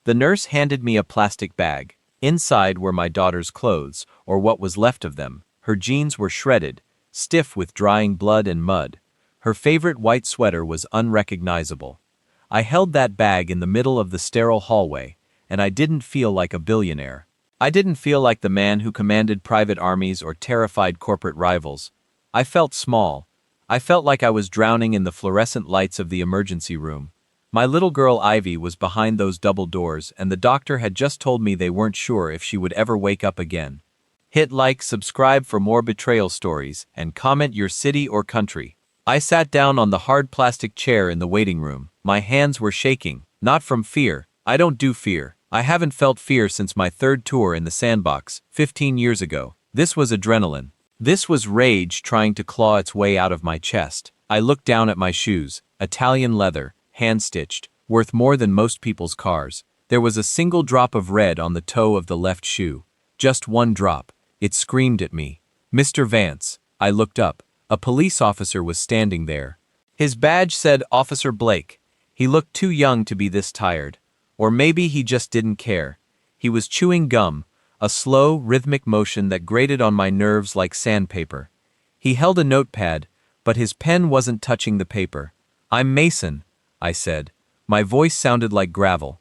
The nurse handed me a plastic bag. Inside were my daughter's clothes, or what was left of them. Her jeans were shredded, stiff with drying blood and mud. Her favorite white sweater was unrecognizable. I held that bag in the middle of the sterile hallway, and I didn't feel like a billionaire. I didn't feel like the man who commanded private armies or terrified corporate rivals. I felt small. I felt like I was drowning in the fluorescent lights of the emergency room. My little girl Ivy was behind those double doors, and the doctor had just told me they weren't sure if she would ever wake up again. Hit like, subscribe for more betrayal stories, and comment your city or country. I sat down on the hard plastic chair in the waiting room. My hands were shaking, not from fear. I don't do fear. I haven't felt fear since my third tour in the sandbox, 15 years ago. This was adrenaline. This was rage trying to claw its way out of my chest. I looked down at my shoes, Italian leather, hand-stitched, worth more than most people's cars. There was a single drop of red on the toe of the left shoe. Just one drop. It screamed at me. Mr. Vance. I looked up. A police officer was standing there. His badge said Officer Blake. He looked too young to be this tired. Or maybe he just didn't care. He was chewing gum, a slow, rhythmic motion that grated on my nerves like sandpaper. He held a notepad, but his pen wasn't touching the paper. "I'm Mason," I said. My voice sounded like gravel.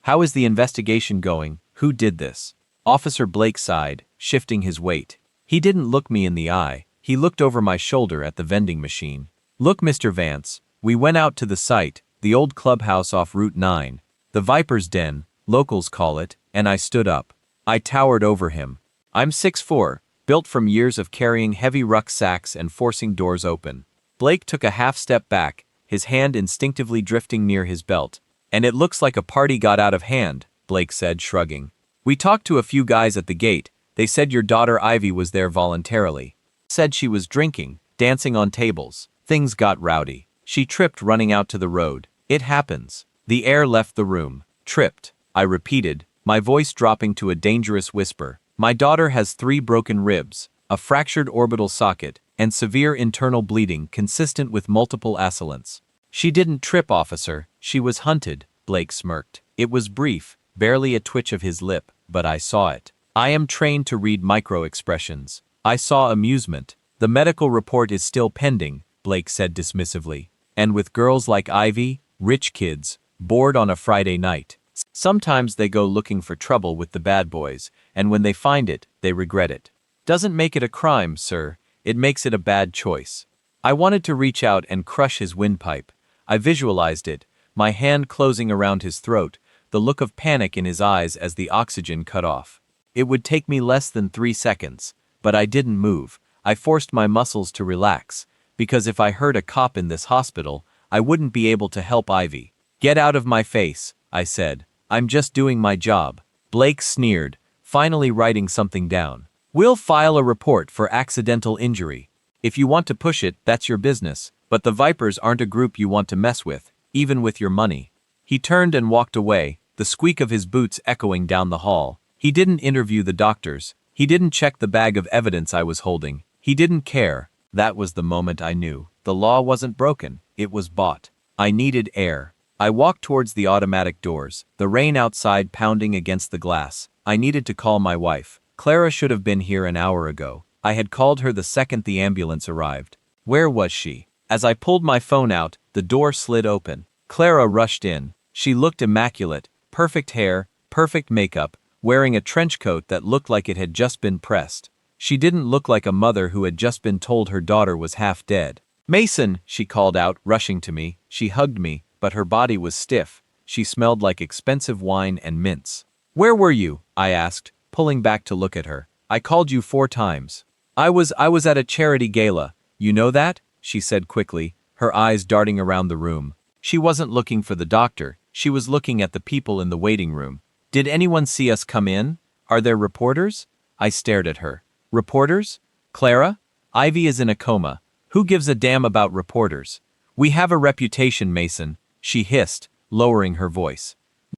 "How is the investigation going? Who did this?" Officer Blake sighed, shifting his weight. He didn't look me in the eye. He looked over my shoulder at the vending machine. "Look, Mr. Vance, we went out to the site, the old clubhouse off Route 9. The Viper's Den, locals call it," and I stood up. I towered over him. I'm 6'4", built from years of carrying heavy rucksacks and forcing doors open. Blake took a half step back, his hand instinctively drifting near his belt. "And it looks like a party got out of hand," Blake said, shrugging. "We talked to a few guys at the gate. They said your daughter Ivy was there voluntarily. Said she was drinking, dancing on tables. Things got rowdy. She tripped running out to the road. It happens." The air left the room. "Tripped," I repeated, my voice dropping to a dangerous whisper. "My daughter has 3 broken ribs, a fractured orbital socket, and severe internal bleeding consistent with multiple assailants." "She didn't trip, officer. She was hunted," Blake smirked. It was brief, barely a twitch of his lip, but I saw it. I am trained to read micro-expressions. I saw amusement. "The medical report is still pending," Blake said dismissively. "And with girls like Ivy, rich kids, bored on a Friday night. Sometimes they go looking for trouble with the bad boys, and when they find it, they regret it. Doesn't make it a crime, sir. It makes it a bad choice." I wanted to reach out and crush his windpipe. I visualized it, my hand closing around his throat, the look of panic in his eyes as the oxygen cut off. It would take me less than 3 seconds, but I didn't move. I forced my muscles to relax, because if I hurt a cop in this hospital, I wouldn't be able to help Ivy. "Get out of my face," I said. "I'm just doing my job." Blake sneered, finally writing something down. "We'll file a report for accidental injury. If you want to push it, that's your business, but the Vipers aren't a group you want to mess with, even with your money." He turned and walked away, the squeak of his boots echoing down the hall. He didn't interview the doctors. He didn't check the bag of evidence I was holding. He didn't care. That was the moment I knew. The law wasn't broken. It was bought. I needed air. I walked towards the automatic doors, the rain outside pounding against the glass. I needed to call my wife. Clara should have been here an hour ago. I had called her the second the ambulance arrived. Where was she? As I pulled my phone out, the door slid open. Clara rushed in. She looked immaculate, perfect hair, perfect makeup, wearing a trench coat that looked like it had just been pressed. She didn't look like a mother who had just been told her daughter was half dead. "Mason," she called out, rushing to me. She hugged me, but her body was stiff. She smelled like expensive wine and mints. "Where were you?" I asked, pulling back to look at her. "I called you 4 times. I was at a charity gala. You know that?" she said quickly, her eyes darting around the room. She wasn't looking for the doctor. She was looking at the people in the waiting room. "Did anyone see us come in? Are there reporters?" I stared at her. "Reporters? Clara? Ivy is in a coma. Who gives a damn about reporters? We have a reputation, Mason," she hissed, lowering her voice.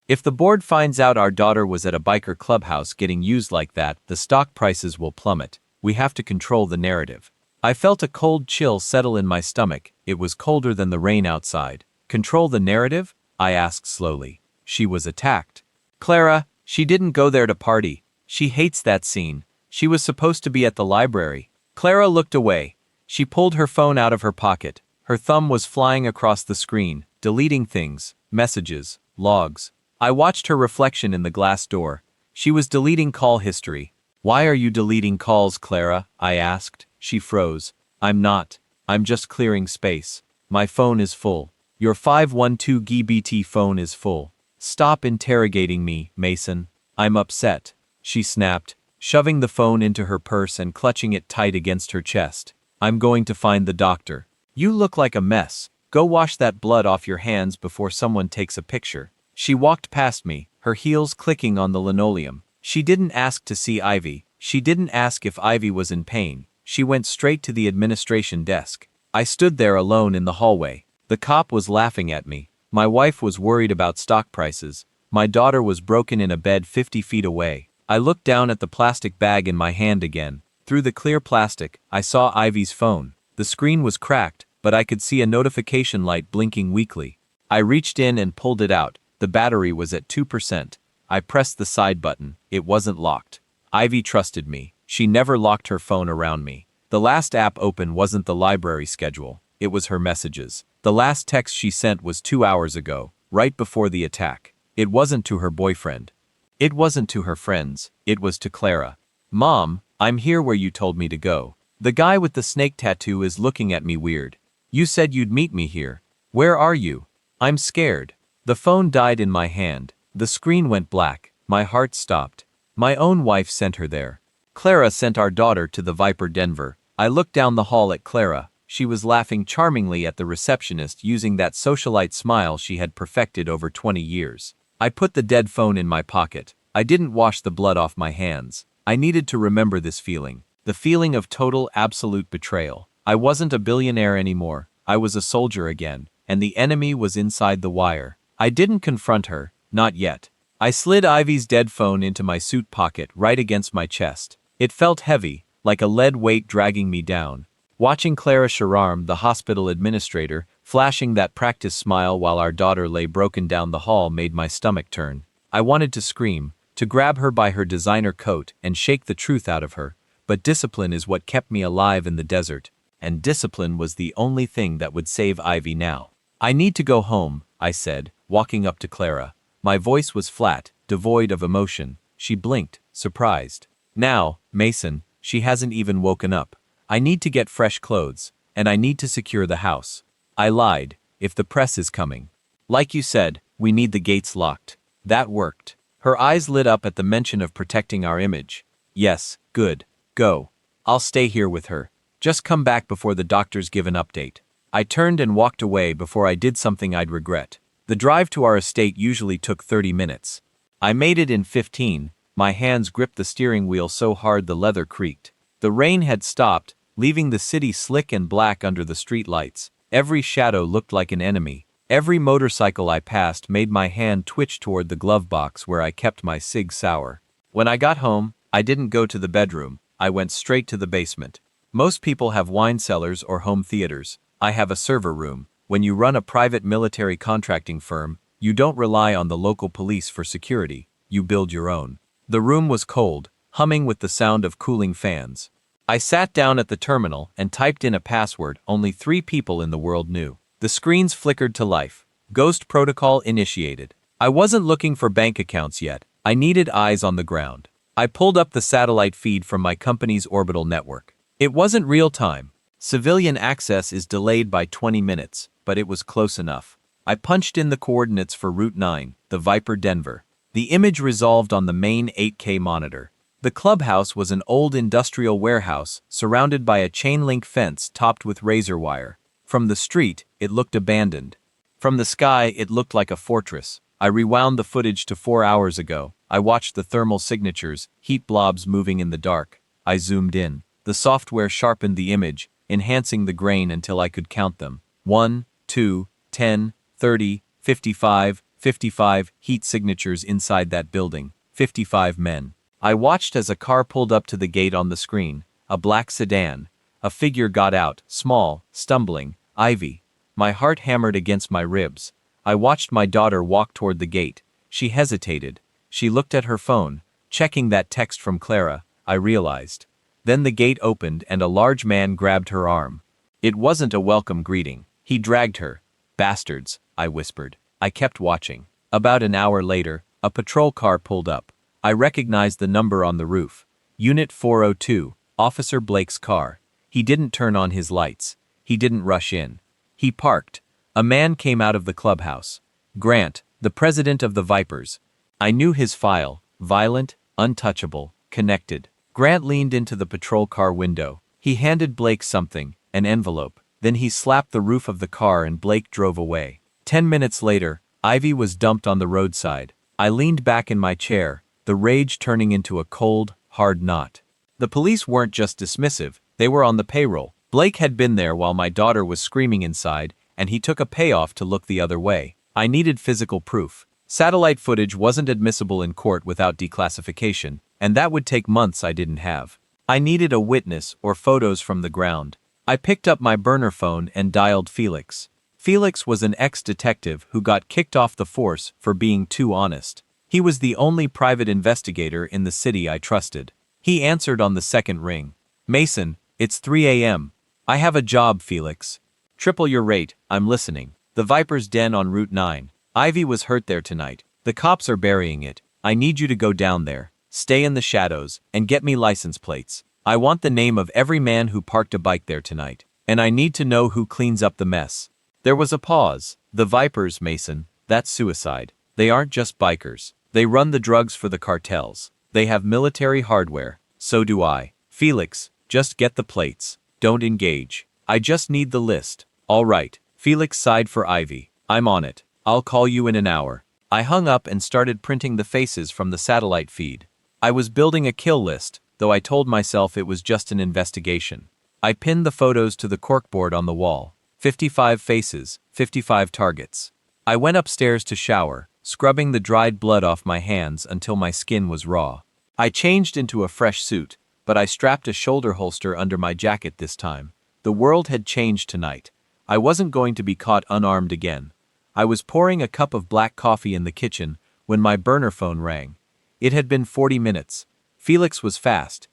"If the board finds out our daughter was at a biker clubhouse getting used like that, the stock prices will plummet. We have to control the narrative." I felt a cold chill settle in my stomach. It was colder than the rain outside. "Control the narrative?" I asked slowly. She was attacked. Clara, she didn't go there to party. She hates that scene. She was supposed to be at the library. Clara looked away. She pulled her phone out of her pocket. Her thumb was flying across the screen, deleting things, messages, logs. I watched her reflection in the glass door. She was deleting call history. Why are you deleting calls, Clara? I asked. She froze. I'm not. I'm just clearing space. My phone is full. Your 512 GB phone is full. Stop interrogating me, Mason. I'm upset. She snapped, shoving the phone into her purse and clutching it tight against her chest. I'm going to find the doctor. You look like a mess. Go wash that blood off your hands before someone takes a picture. She walked past me, her heels clicking on the linoleum. She didn't ask to see Ivy. She didn't ask if Ivy was in pain. She went straight to the administration desk. I stood there alone in the hallway. The cop was laughing at me. My wife was worried about stock prices. My daughter was broken in a bed 50 feet away. I looked down at the plastic bag in my hand again. Through the clear plastic, I saw Ivy's phone. The screen was cracked, but I could see a notification light blinking weakly. I reached in and pulled it out. The battery was at 2%. I pressed the side button. It wasn't locked. Ivy trusted me. She never locked her phone around me. The last app open wasn't the library schedule. It was her messages. The last text she sent was 2 hours ago, right before the attack. It wasn't to her boyfriend. It wasn't to her friends. It was to Clara. Mom, I'm here where you told me to go. The guy with the snake tattoo is looking at me weird. You said you'd meet me here. Where are you? I'm scared. The phone died in my hand. The screen went black. My heart stopped. My own wife sent her there. Clara sent our daughter to the Viper Denver. I looked down the hall at Clara. She was laughing charmingly at the receptionist using that socialite smile she had perfected over 20 years. I put the dead phone in my pocket. I didn't wash the blood off my hands. I needed to remember this feeling. The feeling of total, absolute betrayal. I wasn't a billionaire anymore. I was a soldier again, and the enemy was inside the wire. I didn't confront her, not yet. I slid Ivy's dead phone into my suit pocket right against my chest. It felt heavy, like a lead weight dragging me down. Watching Clara Sharam, the hospital administrator, flashing that practice smile while our daughter lay broken down the hall made my stomach turn. I wanted to scream, to grab her by her designer coat and shake the truth out of her, but discipline is what kept me alive in the desert, and discipline was the only thing that would save Ivy now. I need to go home, I said, walking up to Clara. My voice was flat, devoid of emotion. She blinked, surprised. Now, Mason, she hasn't even woken up. I need to get fresh clothes, and I need to secure the house. I lied, if the press is coming. Like you said, we need the gates locked. That worked. Her eyes lit up at the mention of protecting our image. Yes, good. Go. I'll stay here with her. Just come back before the doctors give an update. I turned and walked away before I did something I'd regret. The drive to our estate usually took 30 minutes. I made it in 15. My hands gripped the steering wheel so hard the leather creaked. The rain had stopped, leaving the city slick and black under the street lights. Every shadow looked like an enemy. Every motorcycle I passed made my hand twitch toward the glove box where I kept my Sig Sauer. When I got home, I didn't go to the bedroom. I went straight to the basement. Most people have wine cellars or home theaters. I have a server room. When you run a private military contracting firm, you don't rely on the local police for security. You build your own. The room was cold, humming with the sound of cooling fans. I sat down at the terminal and typed in a password only 3 people in the world knew. The screens flickered to life. Ghost protocol initiated. I wasn't looking for bank accounts yet. I needed eyes on the ground. I pulled up the satellite feed from my company's orbital network. It wasn't real time. Civilian access is delayed by 20 minutes, but it was close enough. I punched in the coordinates for Route 9, the Viper Denver. The image resolved on the main 8K monitor. The clubhouse was an old industrial warehouse surrounded by a chain-link fence topped with razor wire. From the street, it looked abandoned. From the sky, it looked like a fortress. I rewound the footage to 4 hours ago. I watched the thermal signatures, heat blobs moving in the dark. I zoomed in. The software sharpened the image, enhancing the grain until I could count them. 1, 2, 10, 30, 55, 55 heat signatures inside that building. 55 men. I watched as a car pulled up to the gate on the screen, a black sedan. A figure got out, small, stumbling. Ivy. My heart hammered against my ribs. I watched my daughter walk toward the gate. She hesitated. She looked at her phone, checking that text from Clara, I realized. Then the gate opened and a large man grabbed her arm. It wasn't a welcome greeting. He dragged her. Bastards, I whispered. I kept watching. About an hour later, a patrol car pulled up. I recognized the number on the roof. Unit 402, Officer Blake's car. He didn't turn on his lights. He didn't rush in. He parked. A man came out of the clubhouse. Grant, the president of the Vipers. I knew his file: violent, untouchable, connected. Grant leaned into the patrol car window. He handed Blake something, an envelope. Then he slapped the roof of the car and Blake drove away. 10 minutes later, Ivy was dumped on the roadside. I leaned back in my chair, the rage turning into a cold, hard knot. The police weren't just dismissive, they were on the payroll. Blake had been there while my daughter was screaming inside, and he took a payoff to look the other way. I needed physical proof. Satellite footage wasn't admissible in court without declassification, and that would take months I didn't have. I needed a witness or photos from the ground. I picked up my burner phone and dialed Felix. Felix was an ex-detective who got kicked off the force for being too honest. He was the only private investigator in the city I trusted. He answered on the second ring. Mason, it's 3 a.m. I have a job, Felix. Triple your rate, I'm listening. The Viper's Den on Route 9. Ivy was hurt there tonight. The cops are burying it. I need you to go down there, stay in the shadows, and get me license plates. I want the name of every man who parked a bike there tonight. And I need to know who cleans up the mess. There was a pause. The Vipers, Mason, that's suicide. They aren't just bikers. They run the drugs for the cartels. They have military hardware. So do I. Felix, just get the plates. Don't engage. I just need the list. All right. Felix sighed for Ivy. I'm on it. I'll call you in an hour. I hung up and started printing the faces from the satellite feed. I was building a kill list, though I told myself it was just an investigation. I pinned the photos to the corkboard on the wall. 55 faces, 55 targets. I went upstairs to shower, scrubbing the dried blood off my hands until my skin was raw. I changed into a fresh suit, but I strapped a shoulder holster under my jacket this time. The world had changed tonight. I wasn't going to be caught unarmed again. I was pouring a cup of black coffee in the kitchen when my burner phone rang. It had been 40 minutes. Felix was fast.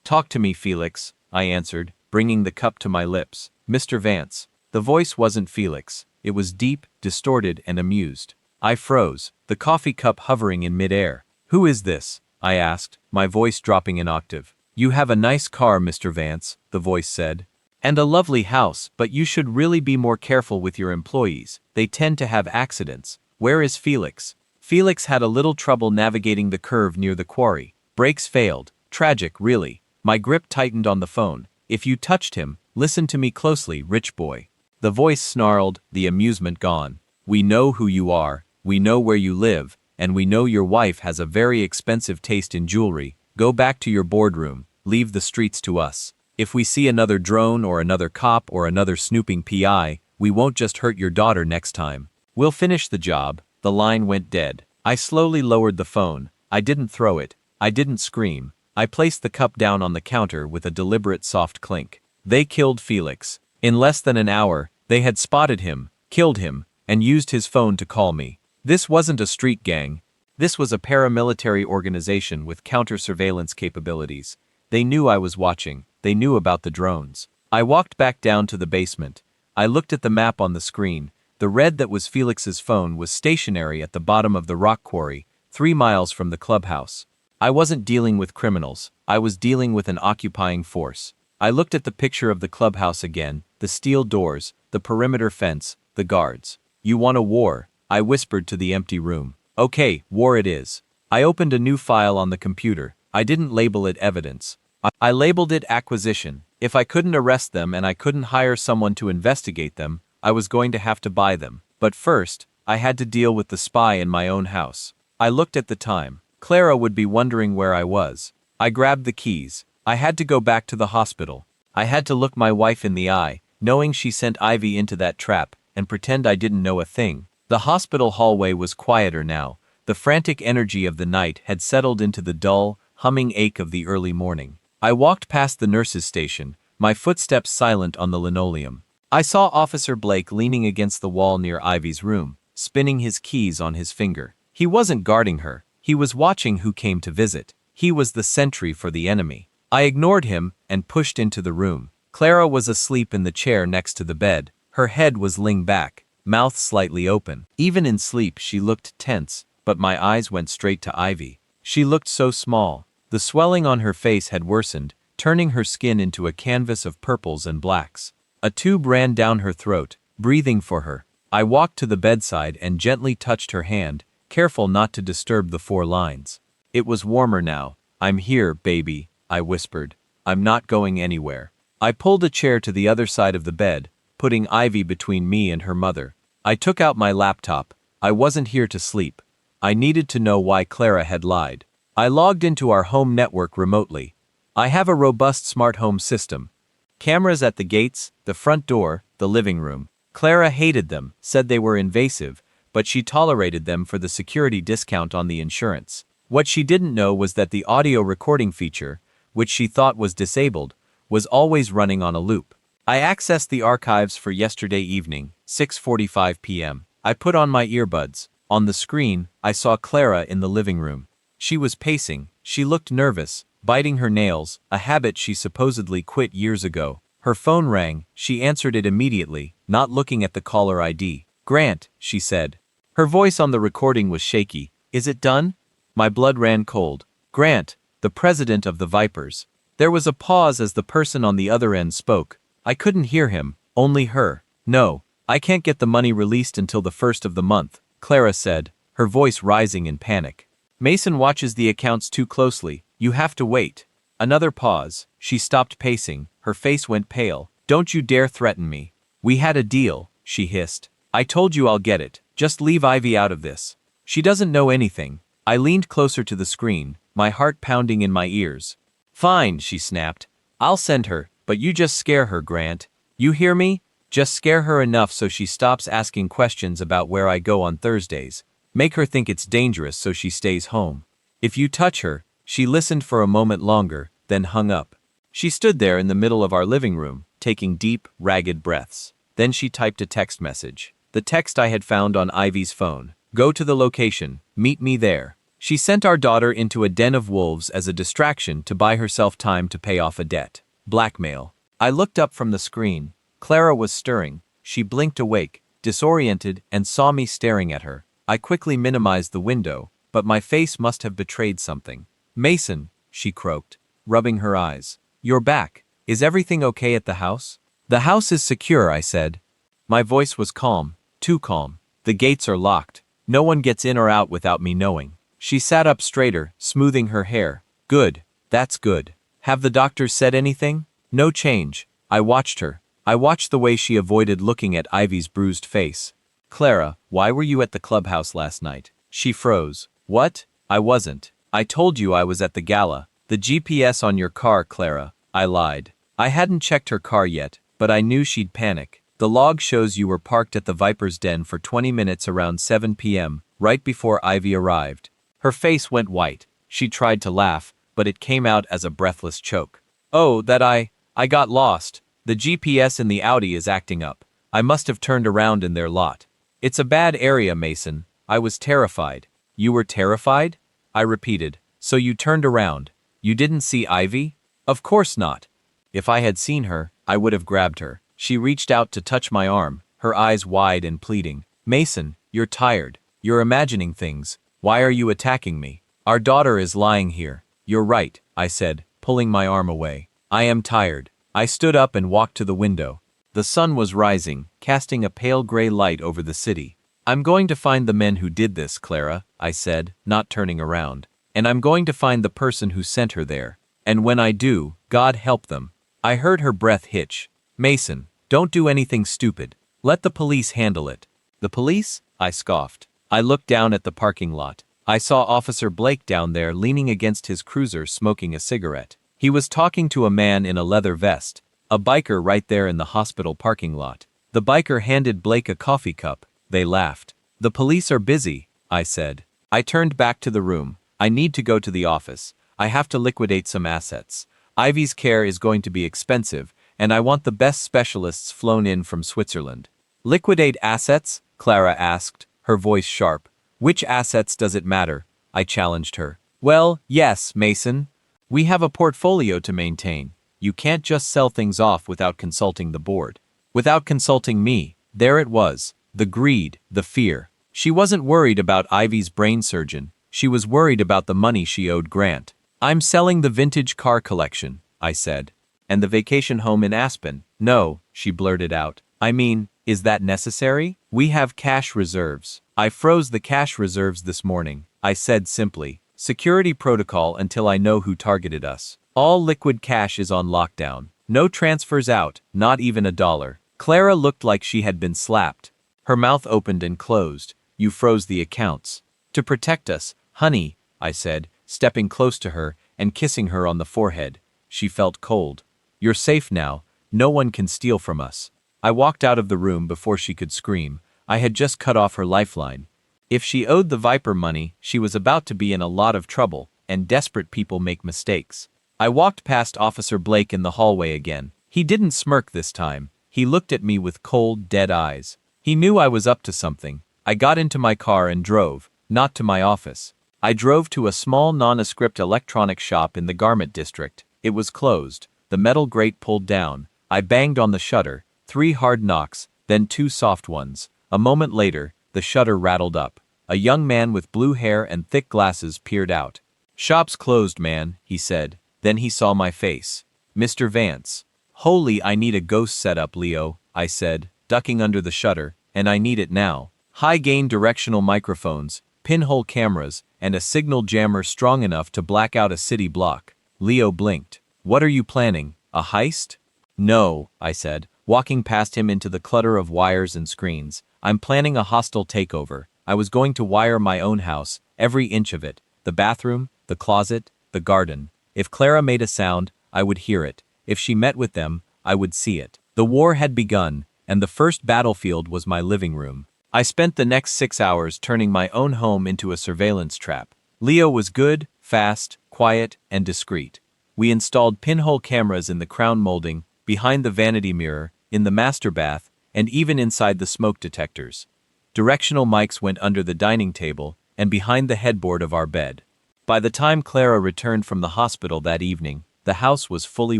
Talk to me, Felix, I answered, bringing the cup to my lips. Mr. Vance. The voice wasn't Felix. It was deep, distorted, and amused. I froze, the coffee cup hovering in midair. Who is this? I asked, my voice dropping an octave. You have a nice car, Mr. Vance, the voice said. And a lovely house, but you should really be more careful with your employees. They tend to have accidents. Where is Felix? Felix had a little trouble navigating the curve near the quarry. Brakes failed. Tragic, really. My grip tightened on the phone. If you touched him, listen to me closely, rich boy. The voice snarled, the amusement gone. We know who you are, we know where you live, and we know your wife has a very expensive taste in jewelry. Go back to your boardroom. Leave the streets to us. If we see another drone or another cop or another snooping PI, we won't just hurt your daughter next time. We'll finish the job. The line went dead. I slowly lowered the phone. I didn't throw it. I didn't scream. I placed the cup down on the counter with a deliberate soft clink. They killed Felix. In less than an hour, they had spotted him, killed him, and used his phone to call me. This wasn't a street gang. This was a paramilitary organization with counter-surveillance capabilities. They knew I was watching. They knew about the drones. I walked back down to the basement. I looked at the map on the screen. The red that was Felix's phone was stationary at the bottom of the rock quarry, 3 miles from the clubhouse. I wasn't dealing with criminals. I was dealing with an occupying force. I looked at the picture of the clubhouse again, the steel doors, the perimeter fence, the guards. You want a war? I whispered to the empty room. Okay, war it is. I opened a new file on the computer. I didn't label it evidence. I labeled it acquisition. If I couldn't arrest them and I couldn't hire someone to investigate them, I was going to have to buy them. But first, I had to deal with the spy in my own house. I looked at the time. Clara would be wondering where I was. I grabbed the keys. I had to go back to the hospital. I had to look my wife in the eye, knowing she sent Ivy into that trap, and pretend I didn't know a thing. The hospital hallway was quieter now. The frantic energy of the night had settled into the dull, humming ache of the early morning. I walked past the nurse's station, my footsteps silent on the linoleum. I saw Officer Blake leaning against the wall near Ivy's room, spinning his keys on his finger. He wasn't guarding her. He was watching who came to visit. He was the sentry for the enemy. I ignored him and pushed into the room. Clara was asleep in the chair next to the bed. Her head was leaned back, mouth slightly open. Even in sleep she looked tense, but my eyes went straight to Ivy. She looked so small. The swelling on her face had worsened, turning her skin into a canvas of purples and blacks. A tube ran down her throat, breathing for her. I walked to the bedside and gently touched her hand, careful not to disturb the 4 lines. It was warmer now. "I'm here, baby," I whispered. "I'm not going anywhere." I pulled a chair to the other side of the bed, putting Ivy between me and her mother. I took out my laptop. I wasn't here to sleep. I needed to know why Clara had lied. I logged into our home network remotely. I have a robust smart home system. Cameras at the gates, the front door, the living room. Clara hated them, said they were invasive, but she tolerated them for the security discount on the insurance. What she didn't know was that the audio recording feature, which she thought was disabled, was always running on a loop. I accessed the archives for yesterday evening, 6:45 p.m. I put on my earbuds. On the screen, I saw Clara in the living room. She was pacing. She looked nervous, biting her nails, a habit she supposedly quit years ago. Her phone rang. She answered it immediately, not looking at the caller ID. "Grant," she said. Her voice on the recording was shaky. "Is it done?" My blood ran cold. "Grant, the president of the Vipers." There was a pause as the person on the other end spoke. I couldn't hear him, only her. "No, I can't get the money released until the 1st of the month," Clara said, her voice rising in panic. "Mason watches the accounts too closely. You have to wait." Another pause. She stopped pacing. Her face went pale. "Don't you dare threaten me. We had a deal," she hissed. "I told you I'll get it. Just leave Ivy out of this. She doesn't know anything." I leaned closer to the screen, my heart pounding in my ears. "Fine," she snapped. "I'll send her, but you just scare her, Grant. You hear me? Just scare her enough so she stops asking questions about where I go on Thursdays. Make her think it's dangerous so she stays home. If you touch her." She listened for a moment longer, then hung up. She stood there in the middle of our living room, taking deep, ragged breaths. Then she typed a text message. The text I had found on Ivy's phone. "Go to the location. Meet me there." She sent our daughter into a den of wolves as a distraction to buy herself time to pay off a debt. Blackmail. I looked up from the screen. Clara was stirring. She blinked awake, disoriented, and saw me staring at her. I quickly minimized the window, but my face must have betrayed something. "Mason," she croaked, rubbing her eyes. "You're back. Is everything okay at the house?" "The house is secure," I said. My voice was calm, too calm. "The gates are locked. No one gets in or out without me knowing." She sat up straighter, smoothing her hair. "Good. That's good. Have the doctors said anything?" "No change." I watched her. I watched the way she avoided looking at Ivy's bruised face. "Clara, why were you at the clubhouse last night?" She froze. "What? I wasn't. I told you I was at the gala." "The GPS on your car, Clara." I lied. I hadn't checked her car yet, but I knew she'd panic. "The log shows you were parked at the Viper's Den for 20 minutes around 7 p.m., right before Ivy arrived." Her face went white. She tried to laugh, but it came out as a breathless choke. "Oh, that I got lost. The GPS in the Audi is acting up. I must have turned around in their lot. It's a bad area, Mason. I was terrified." "You were terrified?" I repeated. "So you turned around. You didn't see Ivy?" "Of course not. If I had seen her, I would have grabbed her." She reached out to touch my arm, her eyes wide and pleading. "Mason, you're tired. You're imagining things. Why are you attacking me? Our daughter is lying here." "You're right," I said, pulling my arm away. "I am tired." I stood up and walked to the window. The sun was rising, casting a pale gray light over the city. "I'm going to find the men who did this, Clara," I said, not turning around. "And I'm going to find the person who sent her there. And when I do, God help them." I heard her breath hitch. "Mason, don't do anything stupid. Let the police handle it." "The police?" I scoffed. I looked down at the parking lot. I saw Officer Blake down there leaning against his cruiser smoking a cigarette. He was talking to a man in a leather vest, a biker right there in the hospital parking lot. The biker handed Blake a coffee cup. They laughed. "The police are busy," I said. I turned back to the room. "I need to go to the office. I have to liquidate some assets. Ivy's care is going to be expensive, and I want the best specialists flown in from Switzerland." "Liquidate assets?" Clara asked, her voice sharp. "Which assets does it matter? I challenged her. Well, yes, Mason. We have a portfolio to maintain. You can't just sell things off without consulting the board. Without consulting me, there it was. The greed, the fear. She wasn't worried about Ivy's brain surgeon. She was worried about the money she owed Grant. I'm selling the vintage car collection, I said. And the vacation home in Aspen. No, she blurted out. I mean, is that necessary? We have cash reserves. I froze the cash reserves this morning, I said simply. Security protocol until I know who targeted us. All liquid cash is on lockdown. No transfers out, not even $1. Clara looked like she had been slapped. Her mouth opened and closed. You froze the accounts. To protect us, honey, I said, stepping close to her and kissing her on the forehead. She felt cold. You're safe now. No one can steal from us. I walked out of the room before she could scream. I had just cut off her lifeline. If she owed the Viper money, she was about to be in a lot of trouble, and desperate people make mistakes. I walked past Officer Blake in the hallway again. He didn't smirk this time. He looked at me with cold, dead eyes. He knew I was up to something. I got into my car and drove, not to my office. I drove to a small nondescript electronics shop in the garment district. It was closed, the metal grate pulled down. I banged on the shutter, 3 hard knocks, then 2 soft ones. A moment later, the shutter rattled up. A young man with blue hair and thick glasses peered out. Shop's closed, man, he said. Then he saw my face. Mr. Vance. Holy, I need a ghost setup, Leo, I said, ducking under the shutter, and I need it now. High-gain directional microphones, pinhole cameras, and a signal jammer strong enough to black out a city block. Leo blinked. What are you planning? A heist? No, I said, walking past him into the clutter of wires and screens. I'm planning a hostile takeover. I was going to wire my own house, every inch of it. The bathroom, the closet, the garden. If Clara made a sound, I would hear it. If she met with them, I would see it. The war had begun, and the first battlefield was my living room. I spent the next 6 hours turning my own home into a surveillance trap. Leo was good, fast, quiet, and discreet. We installed pinhole cameras in the crown molding, behind the vanity mirror, in the master bath, and even inside the smoke detectors. Directional mics went under the dining table and behind the headboard of our bed. By the time Clara returned from the hospital that evening, the house was fully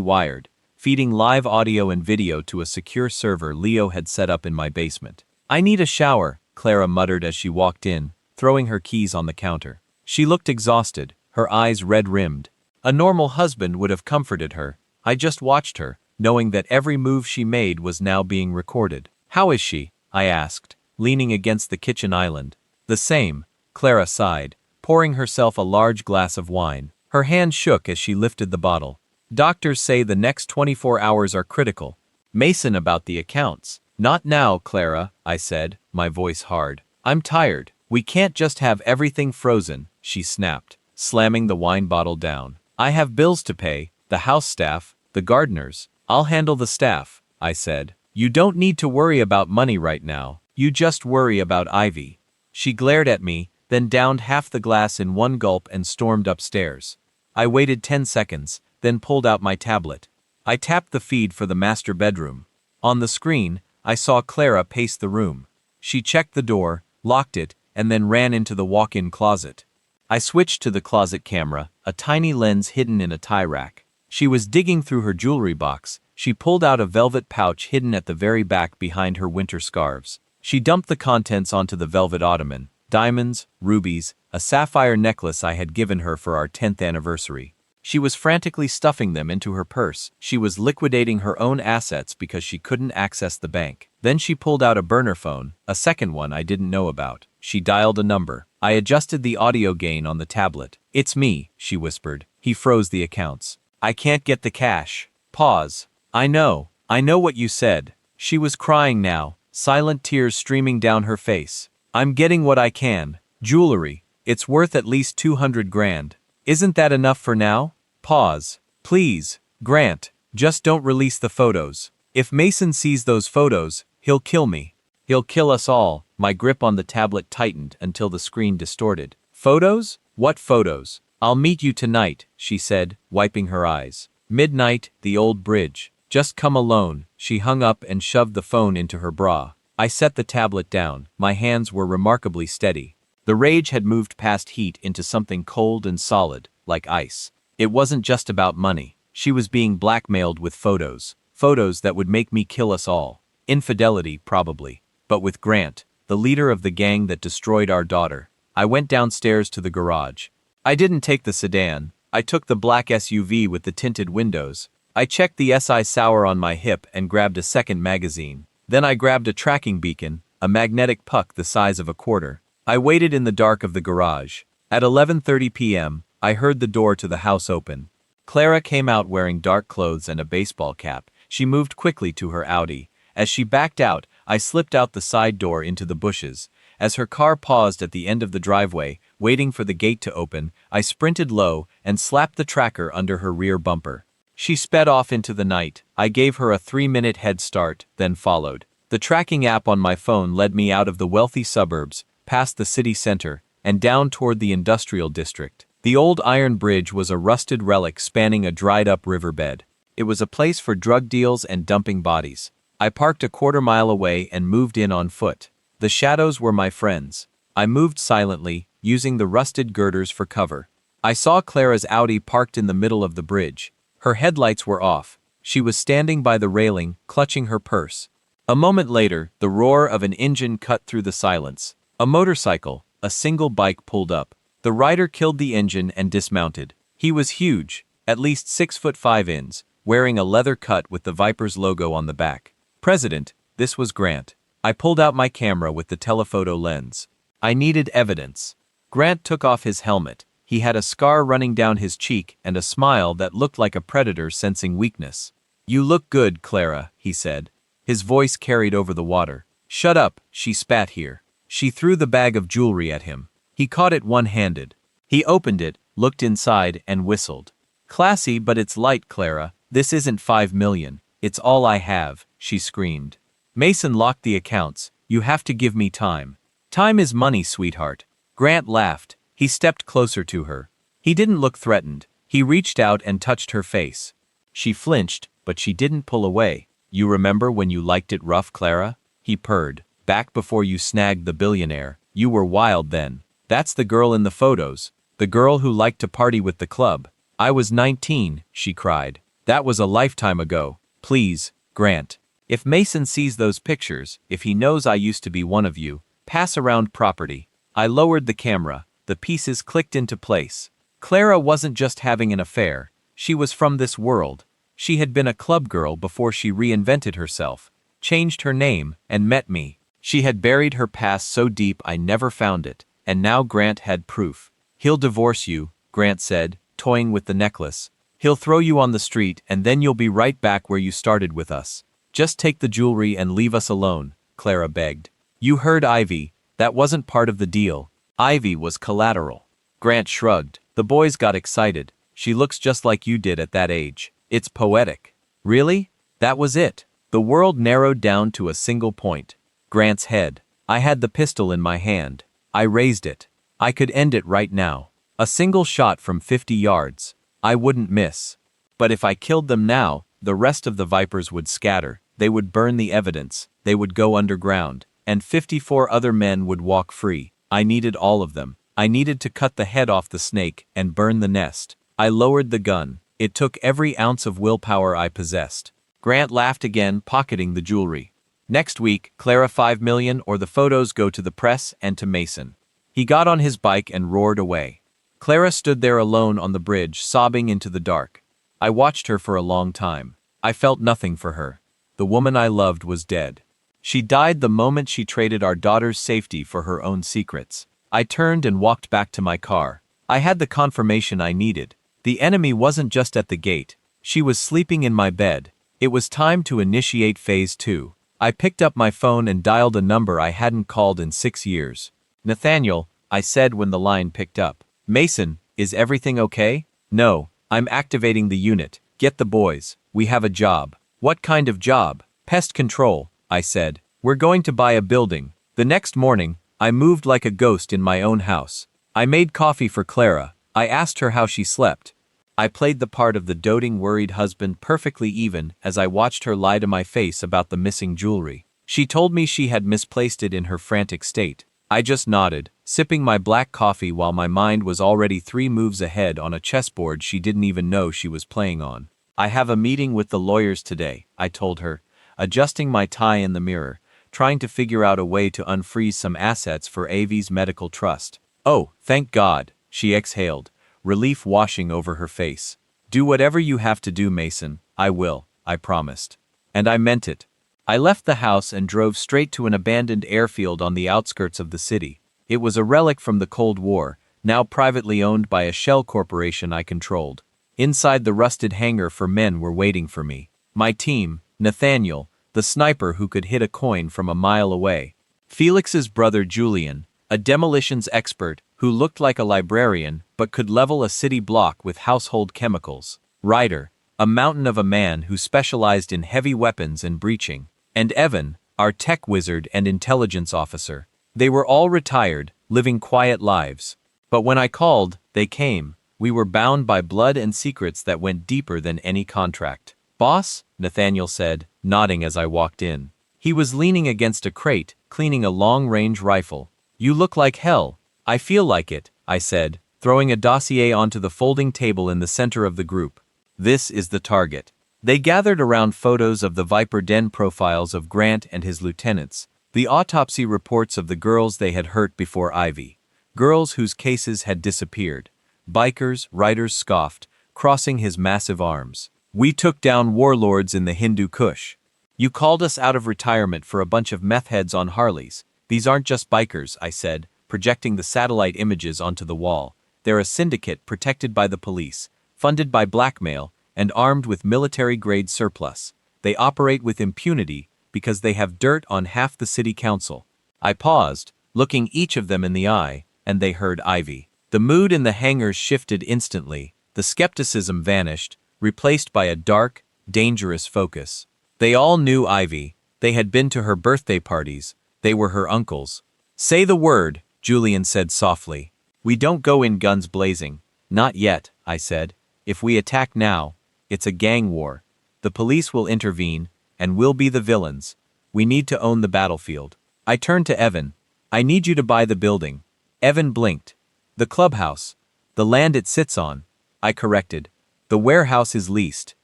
wired, feeding live audio and video to a secure server Leo had set up in my basement. I need a shower, Clara muttered as she walked in, throwing her keys on the counter. She looked exhausted, her eyes red-rimmed. A normal husband would have comforted her. I just watched her, knowing that every move she made was now being recorded. How is she? I asked, leaning against the kitchen island. The same, Clara sighed, pouring herself a large glass of wine. Her hand shook as she lifted the bottle. Doctors say the next 24 hours are critical. Mason about the accounts. Not now, Clara, I said, my voice hard. I'm tired. We can't just have everything frozen, she snapped, slamming the wine bottle down. I have bills to pay, the house staff, the gardeners. I'll handle the staff, I said. You don't need to worry about money right now. You just worry about Ivy. She glared at me, then downed half the glass in one gulp and stormed upstairs. I waited 10 seconds, then pulled out my tablet. I tapped the feed for the master bedroom. On the screen, I saw Clara pace the room. She checked the door, locked it, and then ran into the walk-in closet. I switched to the closet camera, a tiny lens hidden in a tie rack. She was digging through her jewelry box. She pulled out a velvet pouch hidden at the very back behind her winter scarves. She dumped the contents onto the velvet ottoman. Diamonds, rubies, a sapphire necklace I had given her for our 10th anniversary. She was frantically stuffing them into her purse. She was liquidating her own assets because she couldn't access the bank. Then she pulled out a burner phone, a second one I didn't know about. She dialed a number. I adjusted the audio gain on the tablet. It's me, she whispered. He froze the accounts. I can't get the cash. Pause. I know what you said. She was crying now, silent tears streaming down her face. I'm getting what I can. Jewelry. It's worth at least 200 grand. Isn't that enough for now? Pause. Please, Grant, just don't release the photos. If Mason sees those photos, he'll kill me. He'll kill us all. My grip on the tablet tightened until the screen distorted. Photos? What photos? I'll meet you tonight, she said, wiping her eyes. Midnight, the old bridge. Just come alone. She hung up and shoved the phone into her bra. I set the tablet down. My hands were remarkably steady. The rage had moved past heat into something cold and solid, like ice. It wasn't just about money. She was being blackmailed with photos. Photos that would make me kill us all. Infidelity, probably. But with Grant, the leader of the gang that destroyed our daughter. I went downstairs to the garage. I didn't take the sedan. I took the black SUV with the tinted windows. I checked the SI Sauer on my hip and grabbed a second magazine. Then I grabbed a tracking beacon, a magnetic puck the size of a quarter. I waited in the dark of the garage. At 11:30 p.m., I heard the door to the house open. Clara came out wearing dark clothes and a baseball cap. She moved quickly to her Audi. As she backed out, I slipped out the side door into the bushes. As her car paused at the end of the driveway, waiting for the gate to open, I sprinted low and slapped the tracker under her rear bumper. She sped off into the night. I gave her a 3-minute head start, then followed. The tracking app on my phone led me out of the wealthy suburbs, past the city center, and down toward the industrial district. The old iron bridge was a rusted relic spanning a dried-up riverbed. It was a place for drug deals and dumping bodies. I parked a quarter-mile away and moved in on foot. The shadows were my friends. I moved silently, using the rusted girders for cover. I saw Clara's Audi parked in the middle of the bridge. Her headlights were off. She was standing by the railing, clutching her purse. A moment later, the roar of an engine cut through the silence. A motorcycle, a single bike pulled up. The rider killed the engine and dismounted. He was huge, at least 6'5" wearing a leather cut with the Viper's logo on the back. President, this was Grant. I pulled out my camera with the telephoto lens. I needed evidence. Grant took off his helmet. He had a scar running down his cheek and a smile that looked like a predator sensing weakness. "You look good, Clara," he said. His voice carried over the water. "Shut up," she spat here. She threw the bag of jewelry at him. He caught it one-handed. He opened it, looked inside, and whistled. "Classy, but it's light, Clara. This isn't 5 million. It's all I have," she screamed. "Mason locked the accounts. You have to give me time." "Time is money, sweetheart." Grant laughed. He stepped closer to her. He didn't look threatened. He reached out and touched her face. She flinched, but she didn't pull away. "You remember when you liked it rough, Clara?" He purred. "Back before you snagged the billionaire. You were wild then. That's the girl in the photos. The girl who liked to party with the club. I was 19, she cried. That was a lifetime ago. Please, Grant. If Mason sees those pictures, if he knows I used to be one of you, pass around property." I lowered the camera. The pieces clicked into place. Clara wasn't just having an affair. She was from this world. She had been a club girl before she reinvented herself, changed her name, and met me. She had buried her past so deep I never found it, and now Grant had proof. "He'll divorce you," Grant said, toying with the necklace. "He'll throw you on the street and then you'll be right back where you started with us. Just take the jewelry and leave us alone," Clara begged. "You heard Ivy. That wasn't part of the deal. Ivy was collateral." Grant shrugged. The boys got excited. "She looks just like you did at that age. It's poetic." "Really?" That was it. The world narrowed down to a single point. Grant's head. I had the pistol in my hand. I raised it. I could end it right now. A single shot from 50 yards. I wouldn't miss. But if I killed them now, the rest of the Vipers would scatter. They would burn the evidence. They would go underground. And 54 other men would walk free. I needed all of them. I needed to cut the head off the snake and burn the nest. I lowered the gun. It took every ounce of willpower I possessed. Grant laughed again, pocketing the jewelry. "Next week, Clara 5 million or the photos go to the press and to Mason." He got on his bike and roared away. Clara stood there alone on the bridge, sobbing into the dark. I watched her for a long time. I felt nothing for her. The woman I loved was dead. She died the moment she traded our daughter's safety for her own secrets. I turned and walked back to my car. I had the confirmation I needed. The enemy wasn't just at the gate. She was sleeping in my bed. It was time to initiate phase 2. I picked up my phone and dialed a number I hadn't called in 6 years. "Nathaniel," I said when the line picked up. "Mason, is everything okay?" "No, I'm activating the unit. Get the boys. We have a job." "What kind of job?" "Pest control," I said. "We're going to buy a building." The next morning, I moved like a ghost in my own house. I made coffee for Clara. I asked her how she slept. I played the part of the doting, worried husband perfectly even as I watched her lie to my face about the missing jewelry. She told me she had misplaced it in her frantic state. I just nodded. sipping my black coffee while my mind was already 3 moves ahead on a chessboard she didn't even know she was playing on. I have a meeting with the lawyers today, I told her, adjusting my tie in the mirror, trying to figure out a way to unfreeze some assets for Avi's medical trust. Oh, thank God, she exhaled, relief washing over her face. Do whatever you have to do, Mason. I will, I promised. And I meant it. I left the house and drove straight to an abandoned airfield on the outskirts of the city. It was a relic from the Cold War, now privately owned by a shell corporation I controlled. Inside the rusted hangar for men were waiting for me. My team, Nathaniel, the sniper who could hit a coin from a mile away. Felix's brother Julian, a demolitions expert who looked like a librarian but could level a city block with household chemicals. Ryder, a mountain of a man who specialized in heavy weapons and breaching. And Evan, our tech wizard and intelligence officer. They were all retired, living quiet lives. But when I called, they came. We were bound by blood and secrets that went deeper than any contract. Boss, Nathaniel said, nodding as I walked in. He was leaning against a crate, cleaning a long-range rifle. You look like hell. I feel like it, I said, throwing a dossier onto the folding table in the center of the group. This is the target. They gathered around photos of the Viper Den profiles of Grant and his lieutenants, the autopsy reports of the girls they had hurt before Ivy, girls whose cases had disappeared. Bikers, Riders scoffed, crossing his massive arms. We took down warlords in the Hindu Kush. You called us out of retirement for a bunch of meth heads on Harleys. These aren't just bikers, I said, projecting the satellite images onto the wall. They're a syndicate protected by the police, funded by blackmail, and armed with military-grade surplus. They operate with impunity because they have dirt on half the city council. I paused, looking each of them in the eye, and they heard Ivy. The mood in the hangars shifted instantly. The skepticism vanished, replaced by a dark, dangerous focus. They all knew Ivy. They had been to her birthday parties. They were her uncles. Say the word, Julian said softly. We don't go in guns blazing. Not yet, I said. If we attack now, it's a gang war. The police will intervene, and we'll be the villains. We need to own the battlefield. I turned to Evan. I need you to buy the building. Evan blinked. The clubhouse. The land it sits on. I corrected. The warehouse is leased.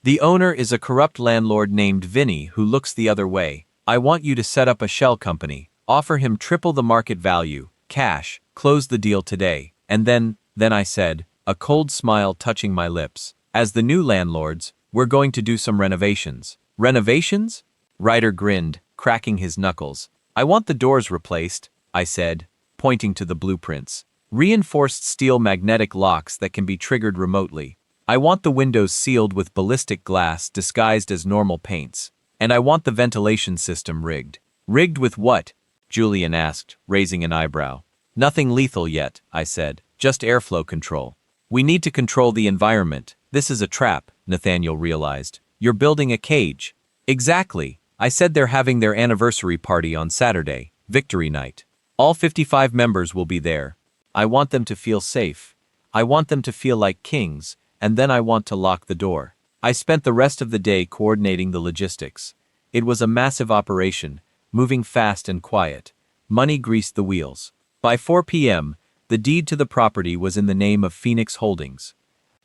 The owner is a corrupt landlord named Vinny who looks the other way. I want you to set up a shell company. Offer him triple the market value. Cash. Close the deal today. And then I said, a cold smile touching my lips. As the new landlords, we're going to do some renovations. Renovations? Ryder grinned, cracking his knuckles. I want the doors replaced, I said, pointing to the blueprints. Reinforced steel magnetic locks that can be triggered remotely. I want the windows sealed with ballistic glass disguised as normal paints. And I want the ventilation system rigged. Rigged with what? Julian asked, raising an eyebrow. Nothing lethal yet, I said. Just airflow control. We need to control the environment. This is a trap, Nathaniel realized. You're building a cage. Exactly. I said they're having their anniversary party on Saturday, Victory Night. All 55 members will be there. I want them to feel safe. I want them to feel like kings, and then I want to lock the door. I spent the rest of the day coordinating the logistics. It was a massive operation, moving fast and quiet. Money greased the wheels. By 4 p.m., the deed to the property was in the name of Phoenix Holdings.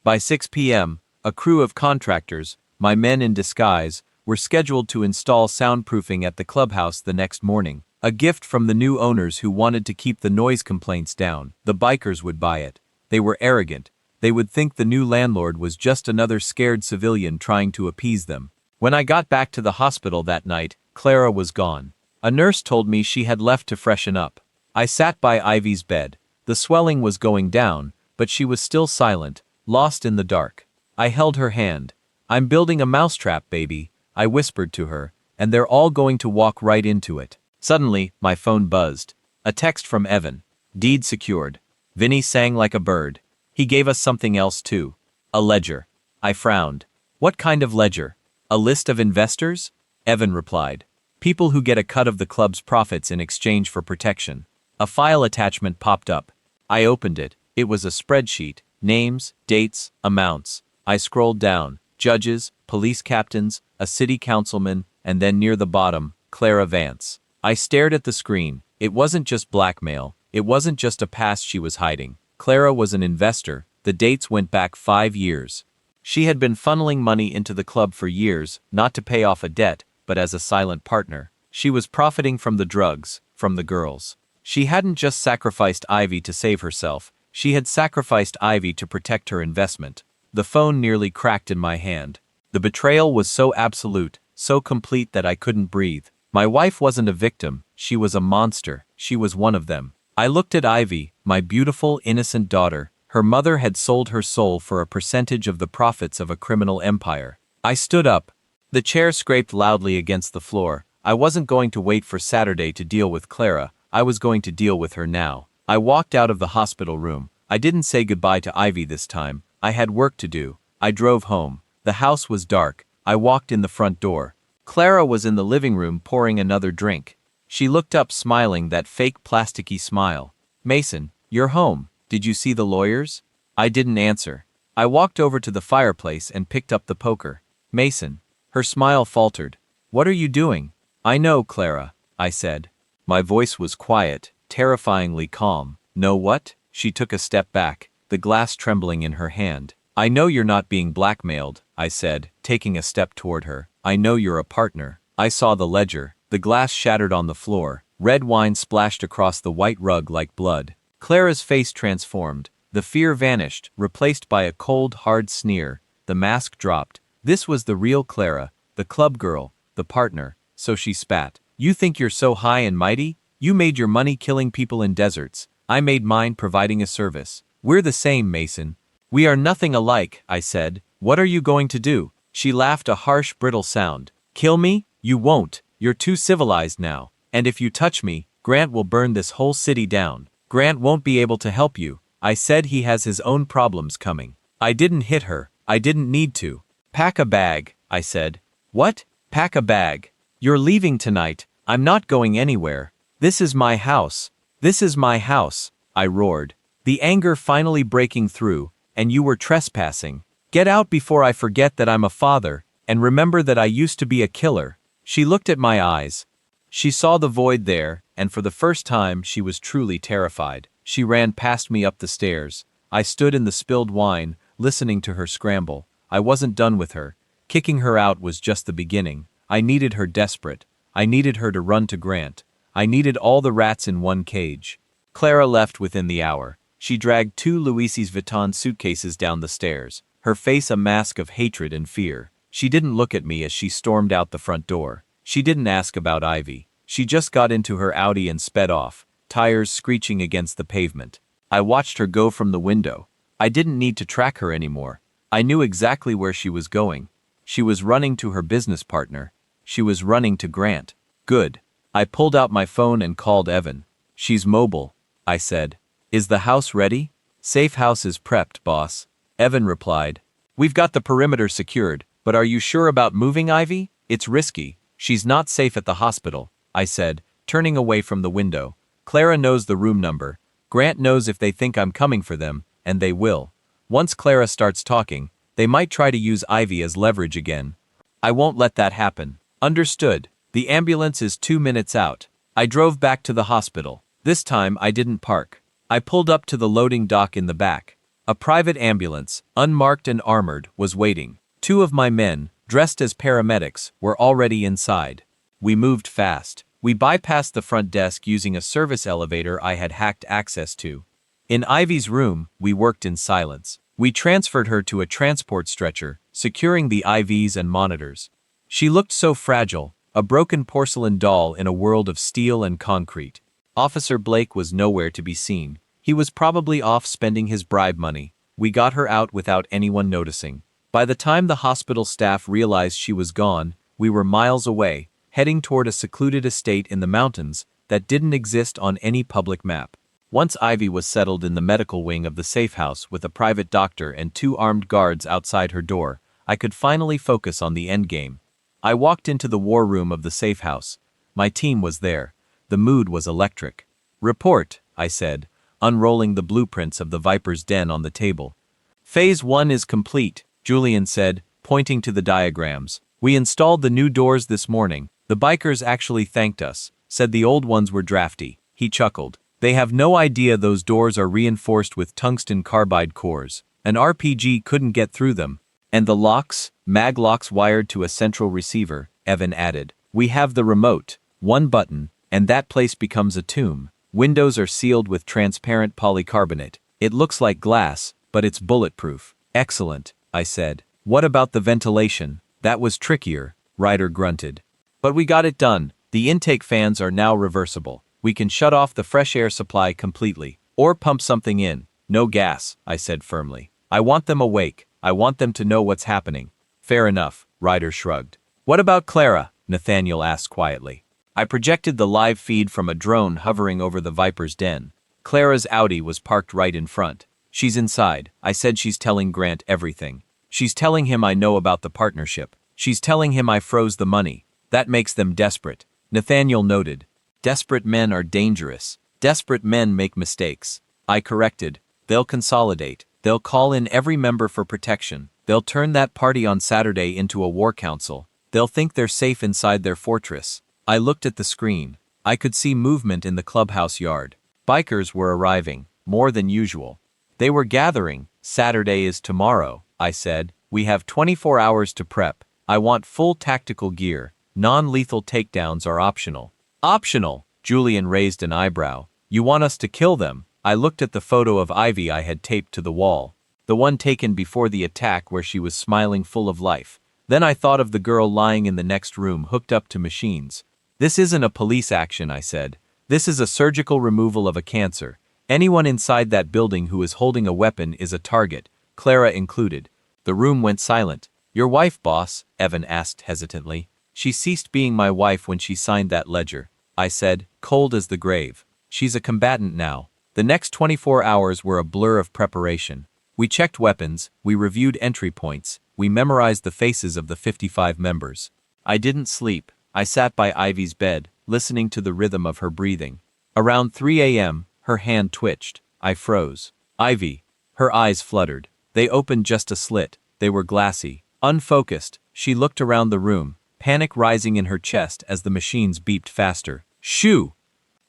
By 6 p.m., a crew of contractors, my men in disguise, were scheduled to install soundproofing at the clubhouse the next morning. A gift from the new owners who wanted to keep the noise complaints down. The bikers would buy it. They were arrogant. They would think the new landlord was just another scared civilian trying to appease them. When I got back to the hospital that night, Clara was gone. A nurse told me she had left to freshen up. I sat by Ivy's bed. The swelling was going down, but she was still silent, lost in the dark. I held her hand. I'm building a mousetrap, baby, I whispered to her, and they're all going to walk right into it. Suddenly, my phone buzzed. A text from Evan. Deed secured. Vinny sang like a bird. He gave us something else too. A ledger. I frowned. What kind of ledger? A list of investors? Evan replied. People who get a cut of the club's profits in exchange for protection. A file attachment popped up. I opened it. It was a spreadsheet. Names, dates, amounts. I scrolled down. Judges, police captains, a city councilman, and then near the bottom, Clara Vance. I stared at the screen. It wasn't just blackmail. It wasn't just a past she was hiding. Clara was an investor. The dates went back 5 years. She had been funneling money into the club for years, not to pay off a debt, but as a silent partner. She was profiting from the drugs, from the girls. She hadn't just sacrificed Ivy to save herself, she had sacrificed Ivy to protect her investment. The phone nearly cracked in my hand. The betrayal was so absolute, so complete that I couldn't breathe. My wife wasn't a victim, she was a monster, she was one of them. I looked at Ivy, my beautiful, innocent daughter. Her mother had sold her soul for a percentage of the profits of a criminal empire. I stood up. The chair scraped loudly against the floor. I wasn't going to wait for Saturday to deal with Clara, I was going to deal with her now. I walked out of the hospital room. I didn't say goodbye to Ivy this time. I had work to do. I drove home. The house was dark. I walked in the front door. Clara was in the living room pouring another drink. She looked up smiling, that fake plasticky smile. "Mason, you're home. Did you see the lawyers?" I didn't answer. I walked over to the fireplace and picked up the poker. "Mason." Her smile faltered. "What are you doing?" "I know, Clara," I said. My voice was quiet, terrifyingly calm. "Know what?" She took a step back, the glass trembling in her hand. "I know you're not being blackmailed," I said, taking a step toward her. "I know you're a partner." I saw the ledger. The glass shattered on the floor. Red wine splashed across the white rug like blood. Clara's face transformed. The fear vanished, replaced by a cold, hard sneer. The mask dropped. This was the real Clara, the club girl, the partner. So she spat. "You think you're so high and mighty? You made your money killing people in deserts. I made mine providing a service. We're the same, Mason." "We are nothing alike," I said. "What are you going to do?" She laughed, a harsh, brittle sound. "Kill me? You won't. You're too civilized now. And if you touch me, Grant will burn this whole city down. Grant won't be able to help you." I said. "He has his own problems coming." I didn't hit her. I didn't need to. "Pack a bag," I said. "What?" "Pack a bag. You're leaving tonight. I'm not going anywhere. This is my house. This is my house," I roared, the anger finally breaking through. "And you were trespassing. Get out before I forget that I'm a father, and remember that I used to be a killer." She looked at my eyes. She saw the void there, and for the first time she was truly terrified. She ran past me up the stairs. I stood in the spilled wine, listening to her scramble. I wasn't done with her. Kicking her out was just the beginning. I needed her desperate. I needed her to run to Grant. I needed all the rats in one cage. Clara left within the hour. She dragged 2 Louis Vuitton suitcases down the stairs, her face a mask of hatred and fear. She didn't look at me as she stormed out the front door. She didn't ask about Ivy. She just got into her Audi and sped off, tires screeching against the pavement. I watched her go from the window. I didn't need to track her anymore. I knew exactly where she was going. She was running to her business partner. She was running to Grant. Good. I pulled out my phone and called Evan. "She's mobile," I said. "Is the house ready?" "Safe house is prepped, boss," Evan replied. "We've got the perimeter secured, but are you sure about moving Ivy? It's risky. She's not safe at the hospital," I said, turning away from the window. "Clara knows the room number. Grant knows if they think I'm coming for them, and they will. Once Clara starts talking, they might try to use Ivy as leverage again. I won't let that happen." "Understood. The ambulance is 2 minutes out." I drove back to the hospital. This time I didn't park. I pulled up to the loading dock in the back. A private ambulance, unmarked and armored, was waiting. 2 of my men, dressed as paramedics, were already inside. We moved fast. We bypassed the front desk using a service elevator I had hacked access to. In Ivy's room, we worked in silence. We transferred her to a transport stretcher, securing the IVs and monitors. She looked so fragile, a broken porcelain doll in a world of steel and concrete. Officer Blake was nowhere to be seen. He was probably off spending his bribe money. We got her out without anyone noticing. By the time the hospital staff realized she was gone, we were miles away, heading toward a secluded estate in the mountains that didn't exist on any public map. Once Ivy was settled in the medical wing of the safe house with a private doctor and 2 armed guards outside her door, I could finally focus on the endgame. I walked into the war room of the safe house. My team was there. The mood was electric. "Report," I said, unrolling the blueprints of the Viper's den on the table. "Phase 1 is complete," Julian said, pointing to the diagrams. "We installed the new doors this morning. The bikers actually thanked us, said the old ones were drafty." He chuckled. They have no idea those doors are reinforced with tungsten carbide cores. An RPG couldn't get through them. And the locks, mag locks wired to a central receiver, Evan added. We have the remote, one button, and that place becomes a tomb. Windows are sealed with transparent polycarbonate. It looks like glass, but it's bulletproof. Excellent, I said. What about the ventilation? That was trickier, Ryder grunted. But we got it done. The intake fans are now reversible. We can shut off the fresh air supply completely, or pump something in. No gas, I said firmly. I want them awake. I want them to know what's happening. Fair enough, Ryder shrugged. What about Clara? Nathaniel asked quietly. I projected the live feed from a drone hovering over the Viper's den. Clara's Audi was parked right in front. She's inside. I said she's telling Grant everything. She's telling him I know about the partnership. She's telling him I froze the money. That makes them desperate. Nathaniel noted. Desperate men are dangerous. Desperate men make mistakes. I corrected. They'll consolidate. They'll call in every member for protection. They'll turn that party on Saturday into a war council. They'll think they're safe inside their fortress. I looked at the screen. I could see movement in the clubhouse yard. Bikers were arriving, more than usual. They were gathering. Saturday is tomorrow, I said. We have 24 hours to prep. I want full tactical gear. Non-lethal takedowns are optional. Optional? Julian raised an eyebrow. You want us to kill them? I looked at the photo of Ivy I had taped to the wall. The one taken before the attack where she was smiling full of life. Then I thought of the girl lying in the next room hooked up to machines. This isn't a police action, I said. This is a surgical removal of a cancer. Anyone inside that building who is holding a weapon is a target, Clara included. The room went silent. Your wife, boss? Evan asked hesitantly. She ceased being my wife when she signed that ledger. I said, cold as the grave. She's a combatant now. The next 24 hours were a blur of preparation. We checked weapons, we reviewed entry points, we memorized the faces of the 55 members. I didn't sleep. I sat by Ivy's bed, listening to the rhythm of her breathing. Around 3 a.m., her hand twitched. I froze. Ivy. Her eyes fluttered. They opened just a slit. They were glassy. Unfocused, she looked around the room, panic rising in her chest as the machines beeped faster. Shoo!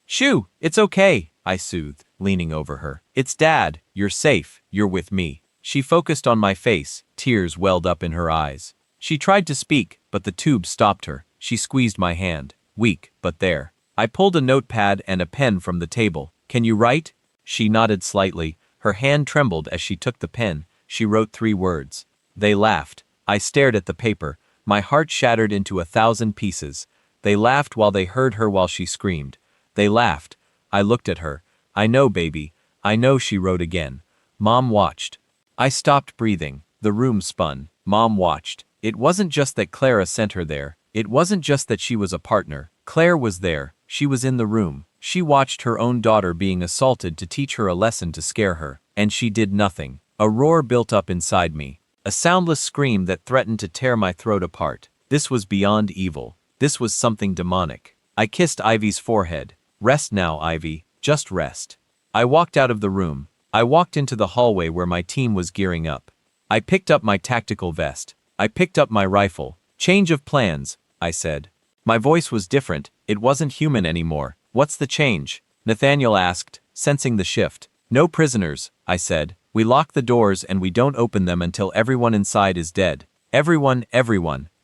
Shoo! It's okay, I soothed, leaning over her. It's Dad. You're safe. You're with me. She focused on my face. Tears welled up in her eyes. She tried to speak, but the tube stopped her. She squeezed my hand. Weak, but there. I pulled a notepad and a pen from the table. Can you write? She nodded slightly. Her hand trembled as she took the pen. She wrote 3 words. They laughed. I stared at the paper. My heart shattered into 1,000 pieces. They laughed while she screamed. They laughed. I looked at her. I know, baby. I know, she wrote again. Mom watched. I stopped breathing. The room spun. Mom watched. It wasn't just that Clara sent her there. It wasn't just that she was a partner. Claire was there. She was in the room. She watched her own daughter being assaulted to teach her a lesson to scare her. And she did nothing. A roar built up inside me. A soundless scream that threatened to tear my throat apart. This was beyond evil. This was something demonic. I kissed Ivy's forehead. Rest now, Ivy. Just rest. I walked out of the room. I walked into the hallway where my team was gearing up. I picked up my tactical vest. I picked up my rifle. Change of plans, I said. My voice was different. It wasn't human anymore. What's the change? Nathaniel asked, sensing the shift. No prisoners, I said. We lock the doors and we don't open them until everyone inside is dead. Everyone.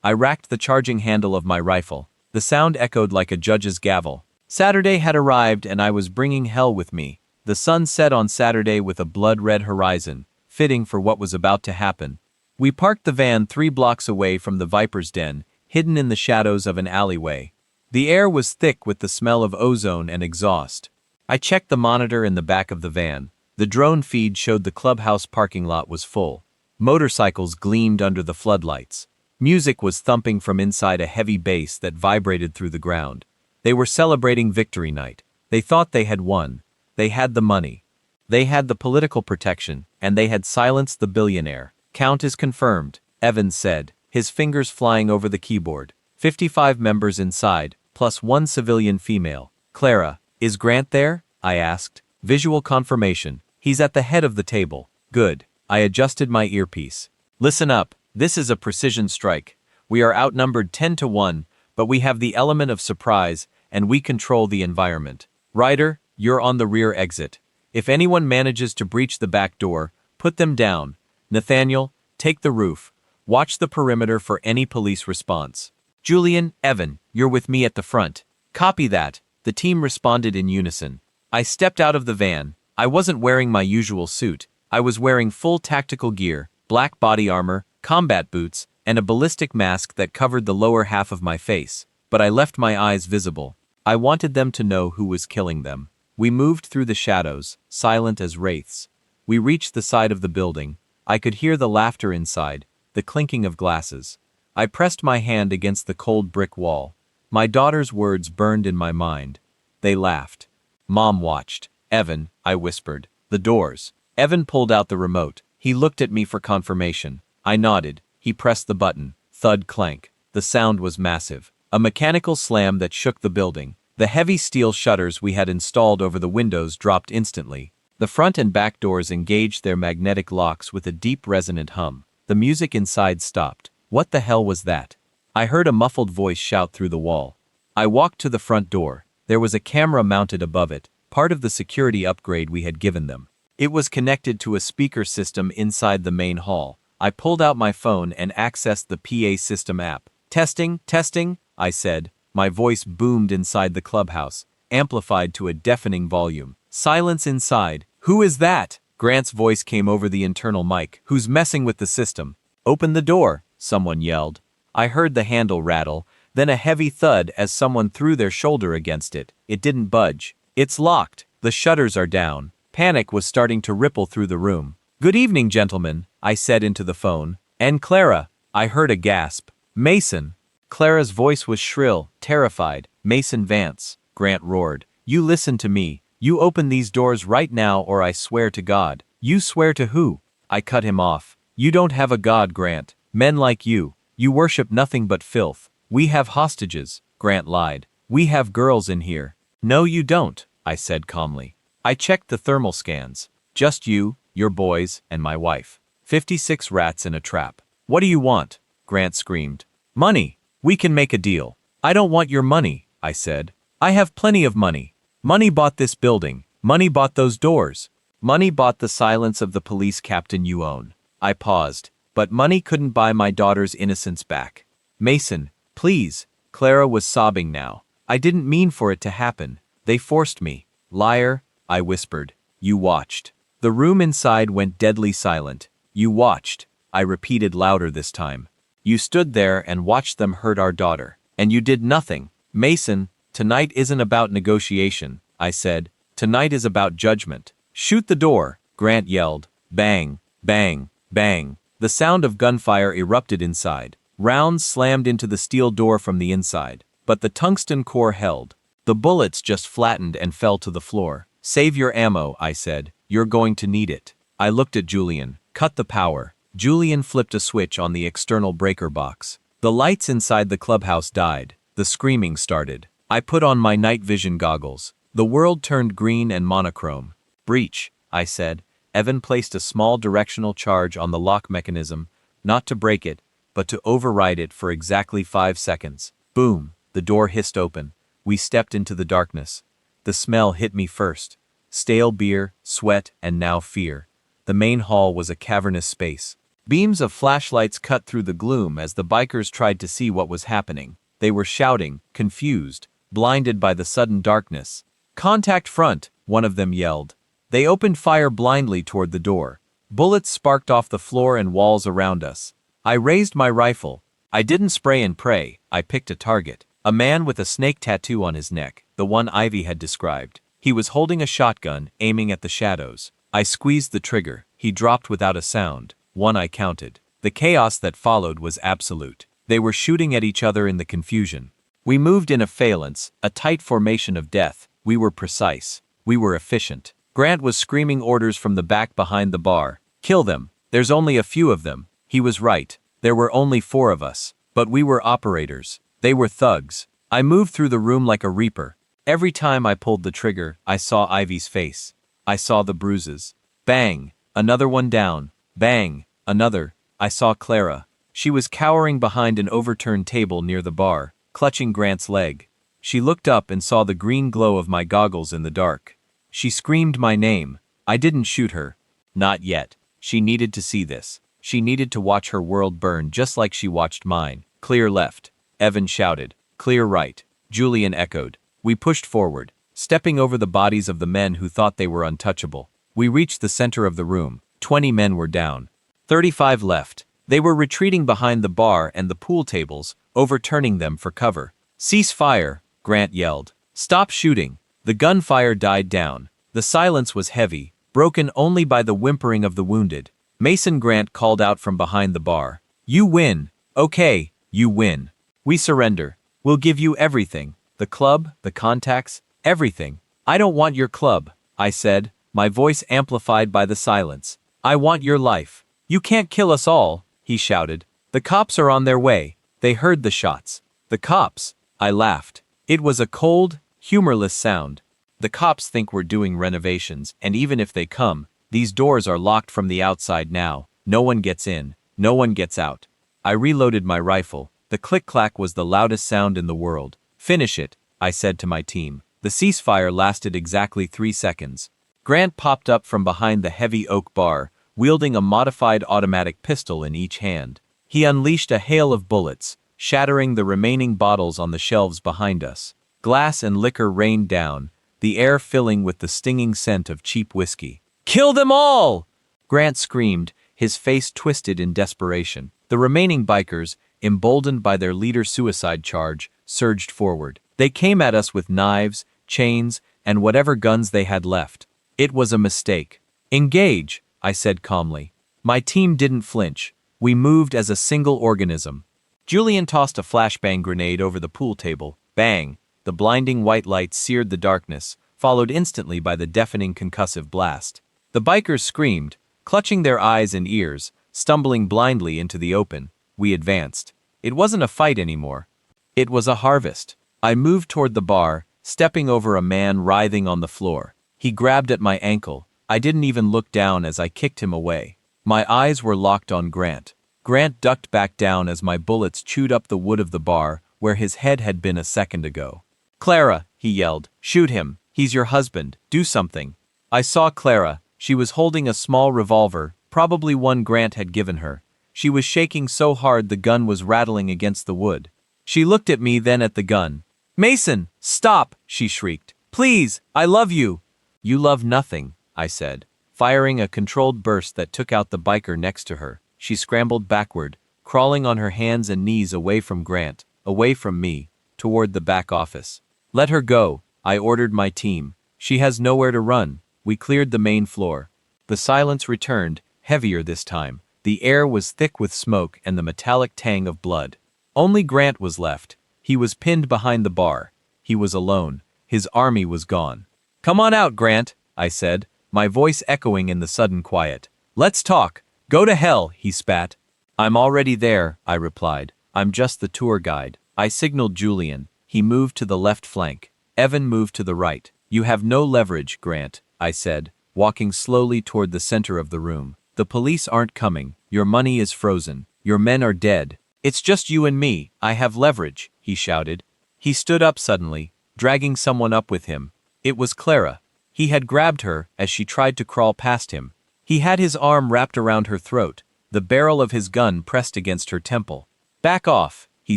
I racked the charging handle of my rifle. The sound echoed like a judge's gavel. Saturday had arrived and I was bringing hell with me. The sun set on Saturday with a blood-red horizon, fitting for what was about to happen. We parked the van 3 blocks away from the Viper's den, hidden in the shadows of an alleyway. The air was thick with the smell of ozone and exhaust. I checked the monitor in the back of the van. The drone feed showed the clubhouse parking lot was full. Motorcycles gleamed under the floodlights. Music was thumping from inside a heavy bass that vibrated through the ground. They were celebrating victory night. They thought they had won. They had the money. They had the political protection, and they had silenced the billionaire. Count is confirmed, Evans said, his fingers flying over the keyboard. 55 members inside, plus 1 civilian female. Clara, is Grant there? I asked. Visual confirmation. He's at the head of the table. Good. I adjusted my earpiece. Listen up. This is a precision strike. We are outnumbered 10 to 1, but we have the element of surprise, and we control the environment. Ryder, you're on the rear exit. If anyone manages to breach the back door, put them down. Nathaniel, take the roof. Watch the perimeter for any police response. Julian, Evan, you're with me at the front. Copy that. The team responded in unison. I stepped out of the van. I wasn't wearing my usual suit. I was wearing full tactical gear, black body armor, combat boots, and a ballistic mask that covered the lower half of my face, but I left my eyes visible. I wanted them to know who was killing them. We moved through the shadows, silent as wraiths. We reached the side of the building. I could hear the laughter inside, the clinking of glasses. I pressed my hand against the cold brick wall. My daughter's words burned in my mind. They laughed. Mom watched. Evan, I whispered. The doors. Evan pulled out the remote. He looked at me for confirmation. I nodded. He pressed the button. Thud clank. The sound was massive. A mechanical slam that shook the building. The heavy steel shutters we had installed over the windows dropped instantly. The front and back doors engaged their magnetic locks with a deep resonant hum. The music inside stopped. What the hell was that? I heard a muffled voice shout through the wall. I walked to the front door. There was a camera mounted above it, part of the security upgrade we had given them. It was connected to a speaker system inside the main hall. I pulled out my phone and accessed the PA system app. Testing, testing, I said. My voice boomed inside the clubhouse, amplified to a deafening volume. Silence inside. Who is that? Grant's voice came over the internal mic. Who's messing with the system? Open the door, someone yelled. I heard the handle rattle, then a heavy thud as someone threw their shoulder against it. It didn't budge. It's locked. The shutters are down. Panic was starting to ripple through the room. Good evening, gentlemen, I said into the phone. And Clara. I heard a gasp. Mason. Clara's voice was shrill, terrified. Mason Vance, Grant roared. You listen to me. You open these doors right now or I swear to God. You swear to who? I cut him off. You don't have a God, Grant. Men like you. You worship nothing but filth. We have hostages, Grant lied. We have girls in here. No you don't, I said calmly. I checked the thermal scans. Just you, your boys, and my wife. 56 rats in a trap. What do you want? Grant screamed. Money. We can make a deal. I don't want your money, I said. I have plenty of money. Money bought this building. Money bought those doors. Money bought the silence of the police captain you own. I paused, but money couldn't buy my daughter's innocence back. Mason, please. Clara was sobbing now. I didn't mean for it to happen. They forced me. Liar, I whispered. You watched. The room inside went deadly silent. You watched. I repeated louder this time. You stood there and watched them hurt our daughter. And you did nothing. Mason, tonight isn't about negotiation, I said. Tonight is about judgment. Shoot the door, Grant yelled. Bang, bang, bang. The sound of gunfire erupted inside. Rounds slammed into the steel door from the inside. But the tungsten core held. The bullets just flattened and fell to the floor. Save your ammo, I said. You're going to need it. I looked at Julian. Cut the power. Julian flipped a switch on the external breaker box. The lights inside the clubhouse died. The screaming started. I put on my night vision goggles. The world turned green and monochrome. Breach, I said. Evan placed a small directional charge on the lock mechanism, not to break it, but to override it for exactly 5 seconds. Boom, the door hissed open. We stepped into the darkness. The smell hit me first. Stale beer, sweat, and now fear. The main hall was a cavernous space. Beams of flashlights cut through the gloom as the bikers tried to see what was happening. They were shouting, confused, blinded by the sudden darkness. Contact front, one of them yelled. They opened fire blindly toward the door. Bullets sparked off the floor and walls around us. I raised my rifle. I didn't spray and pray, I picked a target. A man with a snake tattoo on his neck, the one Ivy had described. He was holding a shotgun, aiming at the shadows. I squeezed the trigger. He dropped without a sound. One I counted. The chaos that followed was absolute. They were shooting at each other in the confusion. We moved in a phalanx, a tight formation of death. We were precise. We were efficient. Grant was screaming orders from the back behind the bar. Kill them. There's only a few of them. He was right. There were only 4 of us. But we were operators. They were thugs. I moved through the room like a reaper. Every time I pulled the trigger, I saw Ivy's face. I saw the bruises. Bang! Another one down. Bang! Another. I saw Clara. She was cowering behind an overturned table near the bar, clutching Grant's leg. She looked up and saw the green glow of my goggles in the dark. She screamed my name. I didn't shoot her. Not yet. She needed to see this. She needed to watch her world burn just like she watched mine. Clear left. Evan shouted. Clear right. Julian echoed. We pushed forward, stepping over the bodies of the men who thought they were untouchable. We reached the center of the room. 20 men were down. 35 left. They were retreating behind the bar and the pool tables, overturning them for cover. Cease fire, Grant yelled. Stop shooting. The gunfire died down. The silence was heavy, broken only by the whimpering of the wounded. Mason Grant called out from behind the bar. You win. Okay, you win. We surrender. We'll give you everything. The club, the contacts, everything. I don't want your club, I said, my voice amplified by the silence. I want your life. You can't kill us all, he shouted. The cops are on their way. They heard the shots. The cops, I laughed. It was a cold, humorless sound. The cops think we're doing renovations, and even if they come, these doors are locked from the outside now. No one gets in, no one gets out. I reloaded my rifle. The click-clack was the loudest sound in the world. Finish it, I said to my team. The ceasefire lasted exactly 3 seconds. Grant popped up from behind the heavy oak bar, wielding a modified automatic pistol in each hand. He unleashed a hail of bullets, shattering the remaining bottles on the shelves behind us. Glass and liquor rained down, the air filling with the stinging scent of cheap whiskey. Kill them all! Grant screamed, his face twisted in desperation. The remaining bikers, emboldened by their leader's suicide charge, surged forward. They came at us with knives, chains, and whatever guns they had left. It was a mistake. Engage, I said calmly. My team didn't flinch. We moved as a single organism. Julian tossed a flashbang grenade over the pool table. Bang! The blinding white light seared the darkness, followed instantly by the deafening concussive blast. The bikers screamed, clutching their eyes and ears, stumbling blindly into the open. We advanced. It wasn't a fight anymore. It was a harvest. I moved toward the bar, stepping over a man writhing on the floor. He grabbed at my ankle. I didn't even look down as I kicked him away. My eyes were locked on Grant. Grant ducked back down as my bullets chewed up the wood of the bar where his head had been a second ago. Clara, he yelled. Shoot him. He's your husband. Do something. I saw Clara. She was holding a small revolver, probably one Grant had given her. She was shaking so hard the gun was rattling against the wood. She looked at me, then at the gun. Mason, stop, she shrieked. Please, I love you. You love nothing, I said, firing a controlled burst that took out the biker next to her. She scrambled backward, crawling on her hands and knees away from Grant, away from me, toward the back office. Let her go, I ordered my team. She has nowhere to run. We cleared the main floor. The silence returned, heavier this time. The air was thick with smoke and the metallic tang of blood. Only Grant was left. He was pinned behind the bar. He was alone. His army was gone. Come on out, Grant, I said, my voice echoing in the sudden quiet. Let's talk. Go to hell, he spat. I'm already there, I replied. I'm just the tour guide. I signaled Julian. He moved to the left flank. Evan moved to the right. You have no leverage, Grant, I said, walking slowly toward the center of the room. The police aren't coming. Your money is frozen. Your men are dead. It's just you and me. I have leverage, he shouted. He stood up suddenly, dragging someone up with him. It was Clara. He had grabbed her as she tried to crawl past him. He had his arm wrapped around her throat, the barrel of his gun pressed against her temple. Back off, he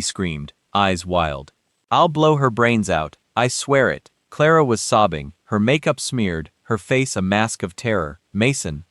screamed, eyes wild. I'll blow her brains out, I swear it. Clara was sobbing, her makeup smeared, her face a mask of terror. Mason,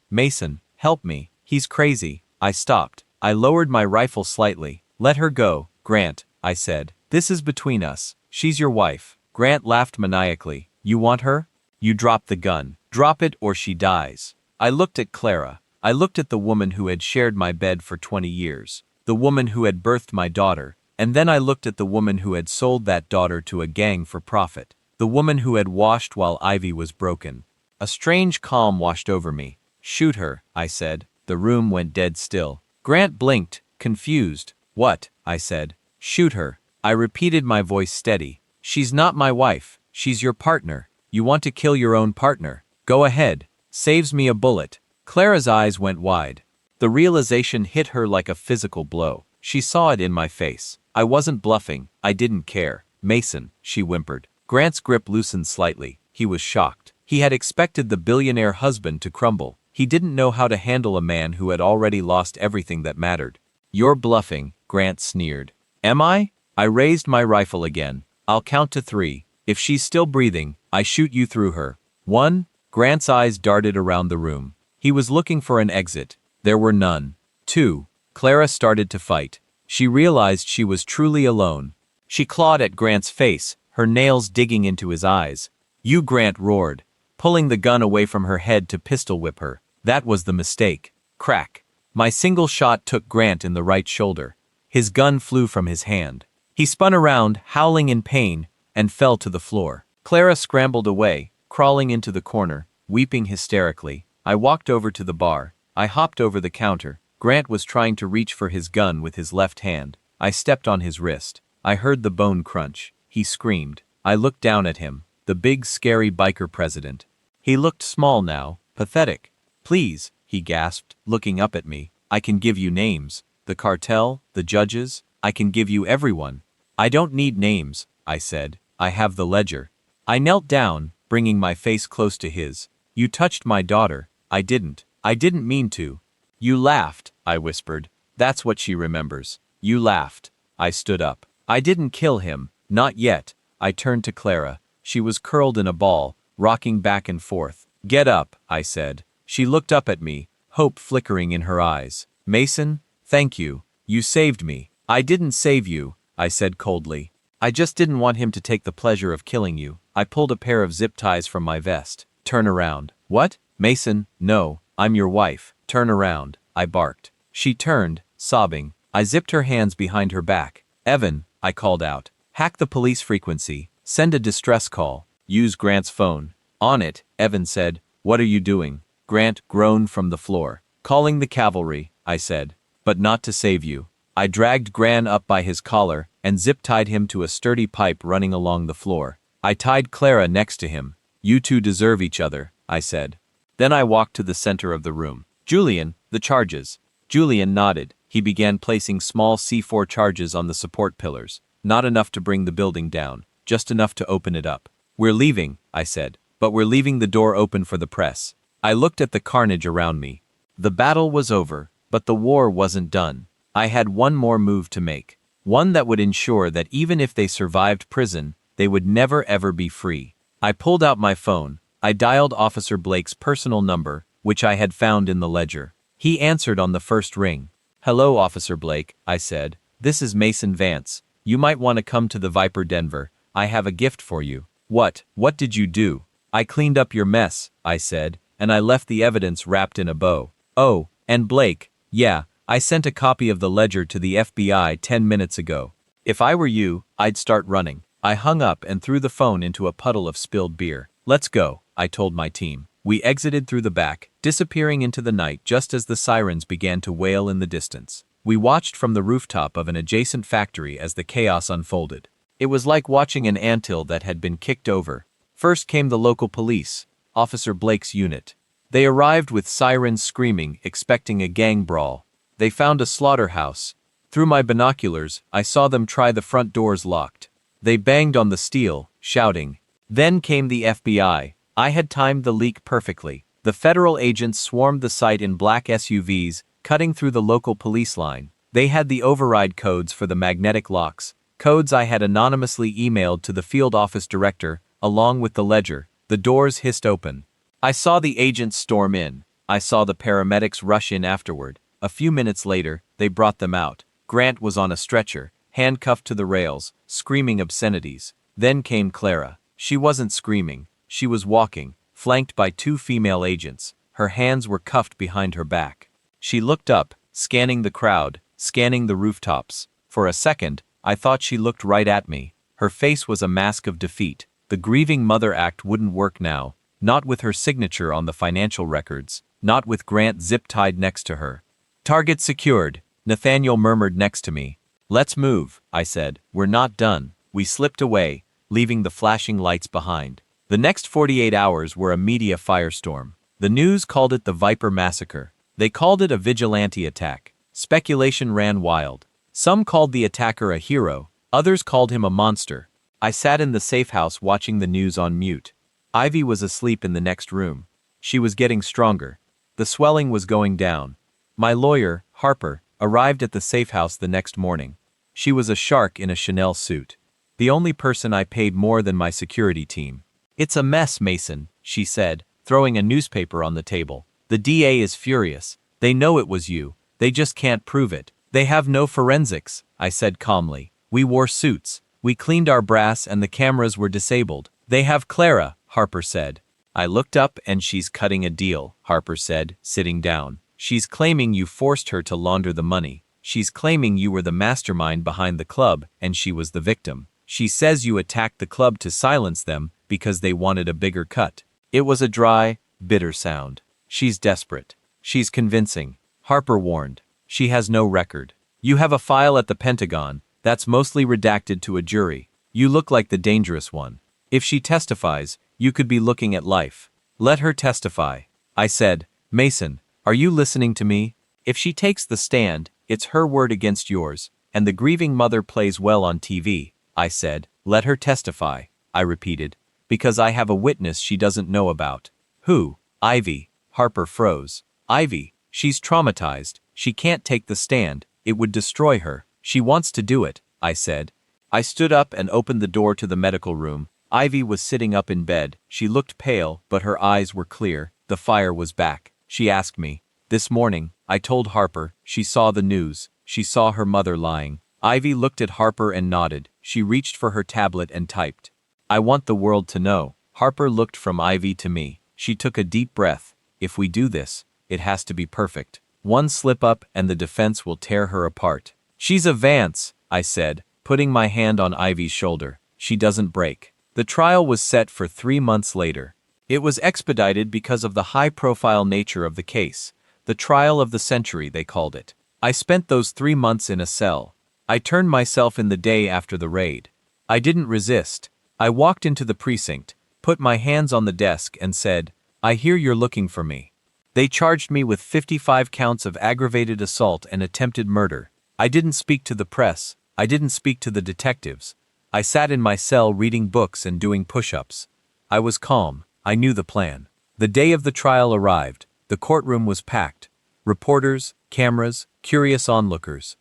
help me. He's crazy. I stopped. I lowered my rifle slightly. Let her go, Grant, I said. This is between us. She's your wife. Grant laughed maniacally. You want her? You drop the gun. Drop it or she dies. I looked at Clara. I looked at the woman who had shared my bed for 20 years. The woman who had birthed my daughter. And then I looked at the woman who had sold that daughter to a gang for profit. The woman who had washed while Ivy was broken. A strange calm washed over me. Shoot her, I said. The room went dead still. Grant blinked, confused. What? I said. Shoot her. I repeated, my voice steady. She's not my wife. She's your partner. You want to kill your own partner. Go ahead. Saves me a bullet. Clara's eyes went wide. The realization hit her like a physical blow. She saw it in my face. I wasn't bluffing. I didn't care. Mason, she whimpered. Grant's grip loosened slightly. He was shocked. He had expected the billionaire husband to crumble. He didn't know how to handle a man who had already lost everything that mattered. "You're bluffing," Grant sneered. "Am I?" I raised my rifle again. "I'll count to 3. If she's still breathing, I shoot you through her." 1. Grant's eyes darted around the room. He was looking for an exit. There were none. 2. Clara started to fight. She realized she was truly alone. She clawed at Grant's face, her nails digging into his eyes. "You," Grant roared, pulling the gun away from her head to pistol whip her. That was the mistake. Crack. My single shot took Grant in the right shoulder. His gun flew from his hand. He spun around, howling in pain, and fell to the floor. Clara scrambled away, crawling into the corner, weeping hysterically. I walked over to the bar. I hopped over the counter. Grant was trying to reach for his gun with his left hand. I stepped on his wrist. I heard the bone crunch. He screamed. I looked down at him, the big scary biker president. He looked small now, pathetic. "Please," he gasped, looking up at me. "I can give you names. The cartel, the judges, I can give you everyone." "I don't need names," I said. "I have the ledger." I knelt down, bringing my face close to his. "You touched my daughter." "I didn't. I didn't mean to." "You laughed," I whispered. "That's what she remembers. You laughed." I stood up. "I didn't kill him. Not yet." I turned to Clara. She was curled in a ball, rocking back and forth. "Get up," I said. She looked up at me, hope flickering in her eyes. "Mason, thank you. You saved me." "I didn't save you," I said coldly. "I just didn't want him to take the pleasure of killing you." I pulled a pair of zip ties from my vest. "Turn around." "What?" "Mason, no, I'm your wife. Turn around," I barked. She turned, sobbing. I zipped her hands behind her back. "Evan," I called out. "Hack the police frequency. Send a distress call. Use Grant's phone." On it, Evan said, "What are you doing?" Grant groaned from the floor. "Calling the cavalry," I said. "But not to save you." I dragged Gran up by his collar and zip-tied him to a sturdy pipe running along the floor. I tied Clara next to him. "You two deserve each other," I said. Then I walked to the center of the room. "Julian, the charges." Julian nodded. He began placing small C4 charges on the support pillars. Not enough to bring the building down, just enough to open it up. "We're leaving," I said. "But we're leaving the door open for the press." I looked at the carnage around me. The battle was over, but the war wasn't done. I had one more move to make. One that would ensure that even if they survived prison, they would never ever be free. I pulled out my phone. I dialed Officer Blake's personal number, which I had found in the ledger. He answered on the first ring. "Hello, Officer Blake," I said. "This is Mason Vance. You might want to come to the Viper Denver. I have a gift for you." What did you do?" "I cleaned up your mess," I said, "and I left the evidence wrapped in a bow." "Oh, and Blake, yeah, I sent a copy of the ledger to the FBI 10 minutes ago. If I were you, I'd start running." I hung up and threw the phone into a puddle of spilled beer. "Let's go," I told my team. We exited through the back, disappearing into the night just as the sirens began to wail in the distance. We watched from the rooftop of an adjacent factory as the chaos unfolded. It was like watching an anthill that had been kicked over. First came the local police, Officer Blake's unit. They arrived with sirens screaming, expecting a gang brawl. They found a slaughterhouse. Through my binoculars, I saw them try the front doors locked. They banged on the steel, shouting. Then came the FBI. I had timed the leak perfectly. The federal agents swarmed the site in black SUVs, cutting through the local police line. They had the override codes for the magnetic locks, codes I had anonymously emailed to the field office director, along with the ledger. The doors hissed open. I saw the agents storm in. I saw the paramedics rush in afterward. A few minutes later, they brought them out. Grant was on a stretcher, handcuffed to the rails, screaming obscenities. Then came Clara. She wasn't screaming. She was walking, flanked by 2 female agents. Her hands were cuffed behind her back. She looked up, scanning the crowd, scanning the rooftops. For a second, I thought she looked right at me. Her face was a mask of defeat. The grieving mother act wouldn't work now. Not with her signature on the financial records. Not with Grant zip-tied next to her. "Target secured," Nathaniel murmured next to me. "Let's move," I said. "We're not done." We slipped away, leaving the flashing lights behind. The next 48 hours were a media firestorm. The news called it the Viper Massacre. They called it a vigilante attack. Speculation ran wild. Some called the attacker a hero, others called him a monster. I sat in the safe house watching the news on mute. Ivy was asleep in the next room. She was getting stronger. The swelling was going down. My lawyer, Harper, arrived at the safe house the next morning. She was a shark in a Chanel suit. The only person I paid more than my security team. "It's a mess, Mason," she said, throwing a newspaper on the table. "The DA is furious. They know it was you. They just can't prove it. They have no forensics," I said calmly. "We wore suits. We cleaned our brass and the cameras were disabled. They have Clara," Harper said. I looked up and "She's cutting a deal," Harper said, sitting down. "She's claiming you forced her to launder the money. She's claiming you were the mastermind behind the club and she was the victim. She says you attacked the club to silence them because they wanted a bigger cut." It was a dry, bitter sound. "She's desperate. She's convincing," Harper warned. "She has no record. You have a file at the Pentagon that's mostly redacted to a jury. You look like the dangerous one. If she testifies, you could be looking at life. Let her testify." I said, "Mason, are you listening to me? If she takes the stand, it's her word against yours, and the grieving mother plays well on TV." I said, "Let her testify," I repeated, "because I have a witness she doesn't know about." "Who?" "Ivy." Harper froze. "Ivy. She's traumatized. She can't take the stand. It would destroy her. She wants to do it," I said. I stood up and opened the door to the medical room. Ivy was sitting up in bed. She looked pale, but her eyes were clear. The fire was back. She asked me. "This morning," I told Harper. "She saw the news. She saw her mother lying." Ivy looked at Harper and nodded. She reached for her tablet and typed. "I want the world to know." Harper looked from Ivy to me. She took a deep breath. "If we do this, it has to be perfect. One slip up and the defense will tear her apart." "She's a Vance," I said, putting my hand on Ivy's shoulder. "She doesn't break." The trial was set for 3 months later. It was expedited because of the high-profile nature of the case. The trial of the century, they called it. I spent those 3 months in a cell. I turned myself in the day after the raid. I didn't resist. I walked into the precinct, put my hands on the desk and said, "I hear you're looking for me." They charged me with 55 counts of aggravated assault and attempted murder. I didn't speak to the press. I didn't speak to the detectives. I sat in my cell reading books and doing push-ups. I was calm. I knew the plan. The day of the trial arrived. The courtroom was packed. Reporters, cameras, curious onlookers.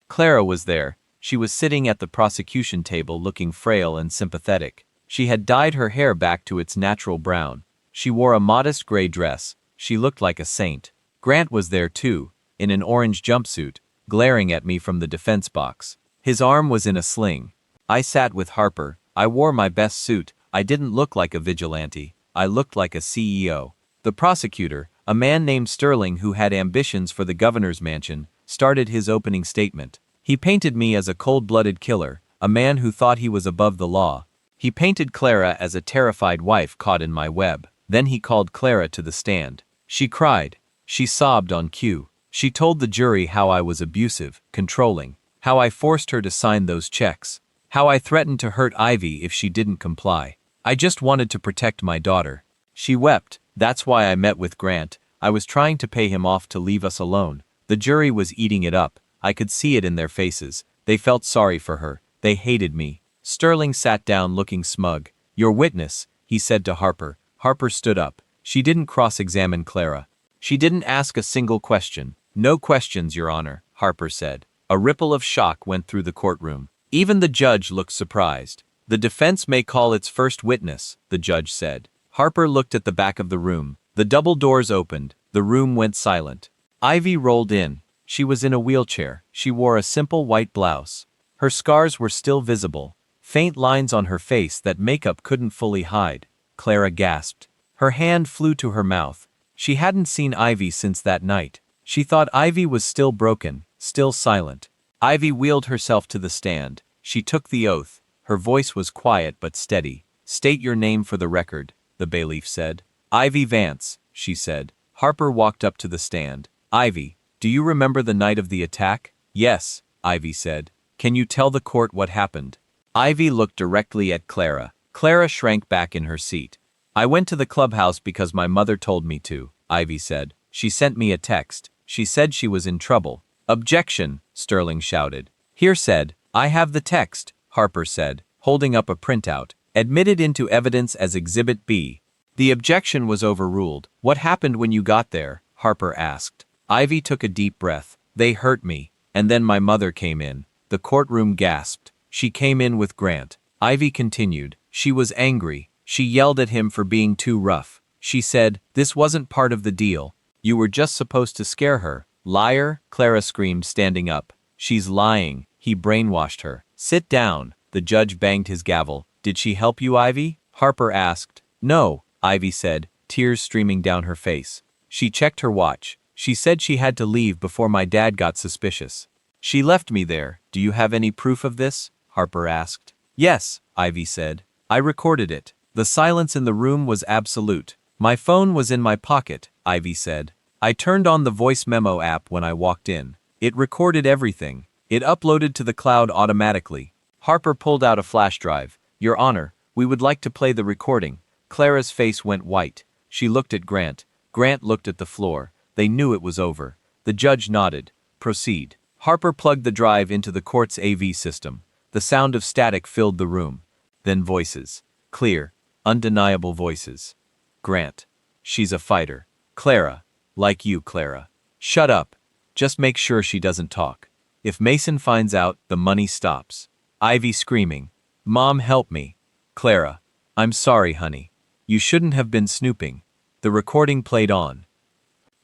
Clara was there. She was sitting at the prosecution table looking frail and sympathetic. She had dyed her hair back to its natural brown. She wore a modest gray dress. She looked like a saint. Grant was there too, in an orange jumpsuit, glaring at me from the defense box. His arm was in a sling. I sat with Harper. I wore my best suit. I didn't look like a vigilante. I looked like a CEO. The prosecutor, a man named Sterling who had ambitions for the governor's mansion, started his opening statement. He painted me as a cold-blooded killer, a man who thought he was above the law. He painted Clara as a terrified wife caught in my web. Then he called Clara to the stand. She cried. She sobbed on cue. She told the jury how I was abusive, controlling, how I forced her to sign those checks, how I threatened to hurt Ivy if she didn't comply. I just wanted to protect my daughter. She wept. "That's why I met with Grant. I was trying to pay him off to leave us alone." The jury was eating it up. I could see it in their faces. They felt sorry for her. They hated me. Sterling sat down looking smug. "Your witness," he said to Harper. Harper stood up. She didn't cross-examine Clara. She didn't ask a single question. "No questions, Your Honor," Harper said. A ripple of shock went through the courtroom. Even the judge looked surprised. "The defense may call its first witness," the judge said. Harper looked at the back of the room. The double doors opened. The room went silent. Ivy rolled in. She was in a wheelchair. She wore a simple white blouse. Her scars were still visible, faint lines on her face that makeup couldn't fully hide. Clara gasped. Her hand flew to her mouth. She hadn't seen Ivy since that night. She thought Ivy was still broken, still silent. Ivy wheeled herself to the stand. She took the oath. Her voice was quiet but steady. "State your name for the record," the bailiff said. "Ivy Vance," she said. Harper walked up to the stand. "Ivy, do you remember the night of the attack?" "Yes," Ivy said. "Can you tell the court what happened?" Ivy looked directly at Clara. Clara shrank back in her seat. "I went to the clubhouse because my mother told me to," Ivy said. "She sent me a text. She said she was in trouble." "Objection," Sterling shouted. "Here said, I have the text," Harper said, holding up a printout. Admitted into evidence as Exhibit B. The objection was overruled. What happened when you got there? Harper asked. Ivy took a deep breath. They hurt me. And then my mother came in. The courtroom gasped. She came in with Grant. Ivy continued. She was angry. She yelled at him for being too rough. She said, "This wasn't part of the deal. You were just supposed to scare her." Liar, Clara screamed, standing up. She's lying. He brainwashed her. Sit down. The judge banged his gavel. Did she help you, Ivy? Harper asked. No, Ivy said, tears streaming down her face. She checked her watch. She said she had to leave before my dad got suspicious. She left me there. Do you have any proof of this? Harper asked. Yes, Ivy said. I recorded it. The silence in the room was absolute. My phone was in my pocket, Ivy said. I turned on the voice memo app when I walked in. It recorded everything. It uploaded to the cloud automatically. Harper pulled out a flash drive. Your Honor, we would like to play the recording. Clara's face went white. She looked at Grant. Grant looked at the floor. They knew it was over. The judge nodded. Proceed. Harper plugged the drive into the court's AV system. The sound of static filled the room. Then voices. Clear, undeniable voices. Grant. She's a fighter. Clara. Like you, Clara. Shut up. Just make sure she doesn't talk. If Mason finds out, the money stops. Ivy screaming. Mom, help me. Clara. I'm sorry, honey. You shouldn't have been snooping. The recording played on.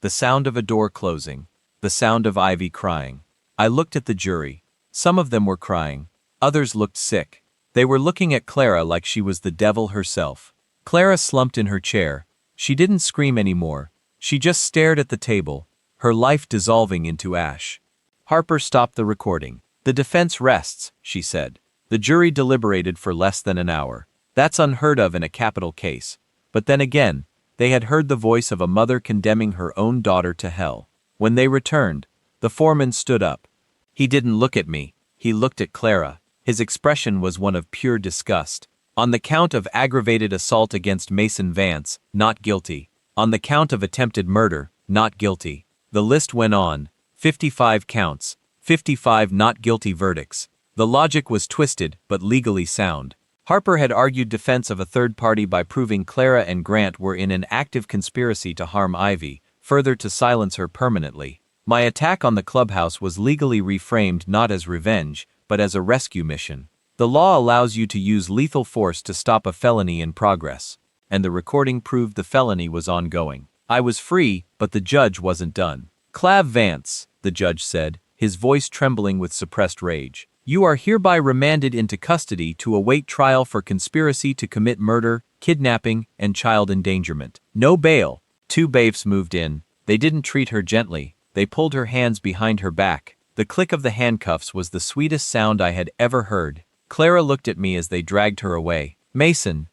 The sound of a door closing. The sound of Ivy crying. I looked at the jury. Some of them were crying. Others looked sick. They were looking at Clara like she was the devil herself. Clara slumped in her chair. She didn't scream anymore. She just stared at the table, her life dissolving into ash. Harper stopped the recording. The defense rests, she said. The jury deliberated for less than an hour. That's unheard of in a capital case. But then again, they had heard the voice of a mother condemning her own daughter to hell. When they returned, the foreman stood up. He didn't look at me. He looked at Clara. His expression was one of pure disgust. On the count of aggravated assault against Mason Vance, not guilty. On the count of attempted murder, not guilty. The list went on. 55 counts. 55 not guilty verdicts. The logic was twisted, but legally sound. Harper had argued defense of a third party by proving Clara and Grant were in an active conspiracy to harm Ivy, further to silence her permanently. My attack on the clubhouse was legally reframed not as revenge, but as a rescue mission. The law allows you to use lethal force to stop a felony in progress. And the recording proved the felony was ongoing. I was free, but the judge wasn't done. Clav Vance, the judge said, his voice trembling with suppressed rage. You are hereby remanded into custody to await trial for conspiracy to commit murder, kidnapping, and child endangerment. No bail. 2 bailiffs moved in. They didn't treat her gently. They pulled her hands behind her back. The click of the handcuffs was the sweetest sound I had ever heard. Clara looked at me as they dragged her away. Mason,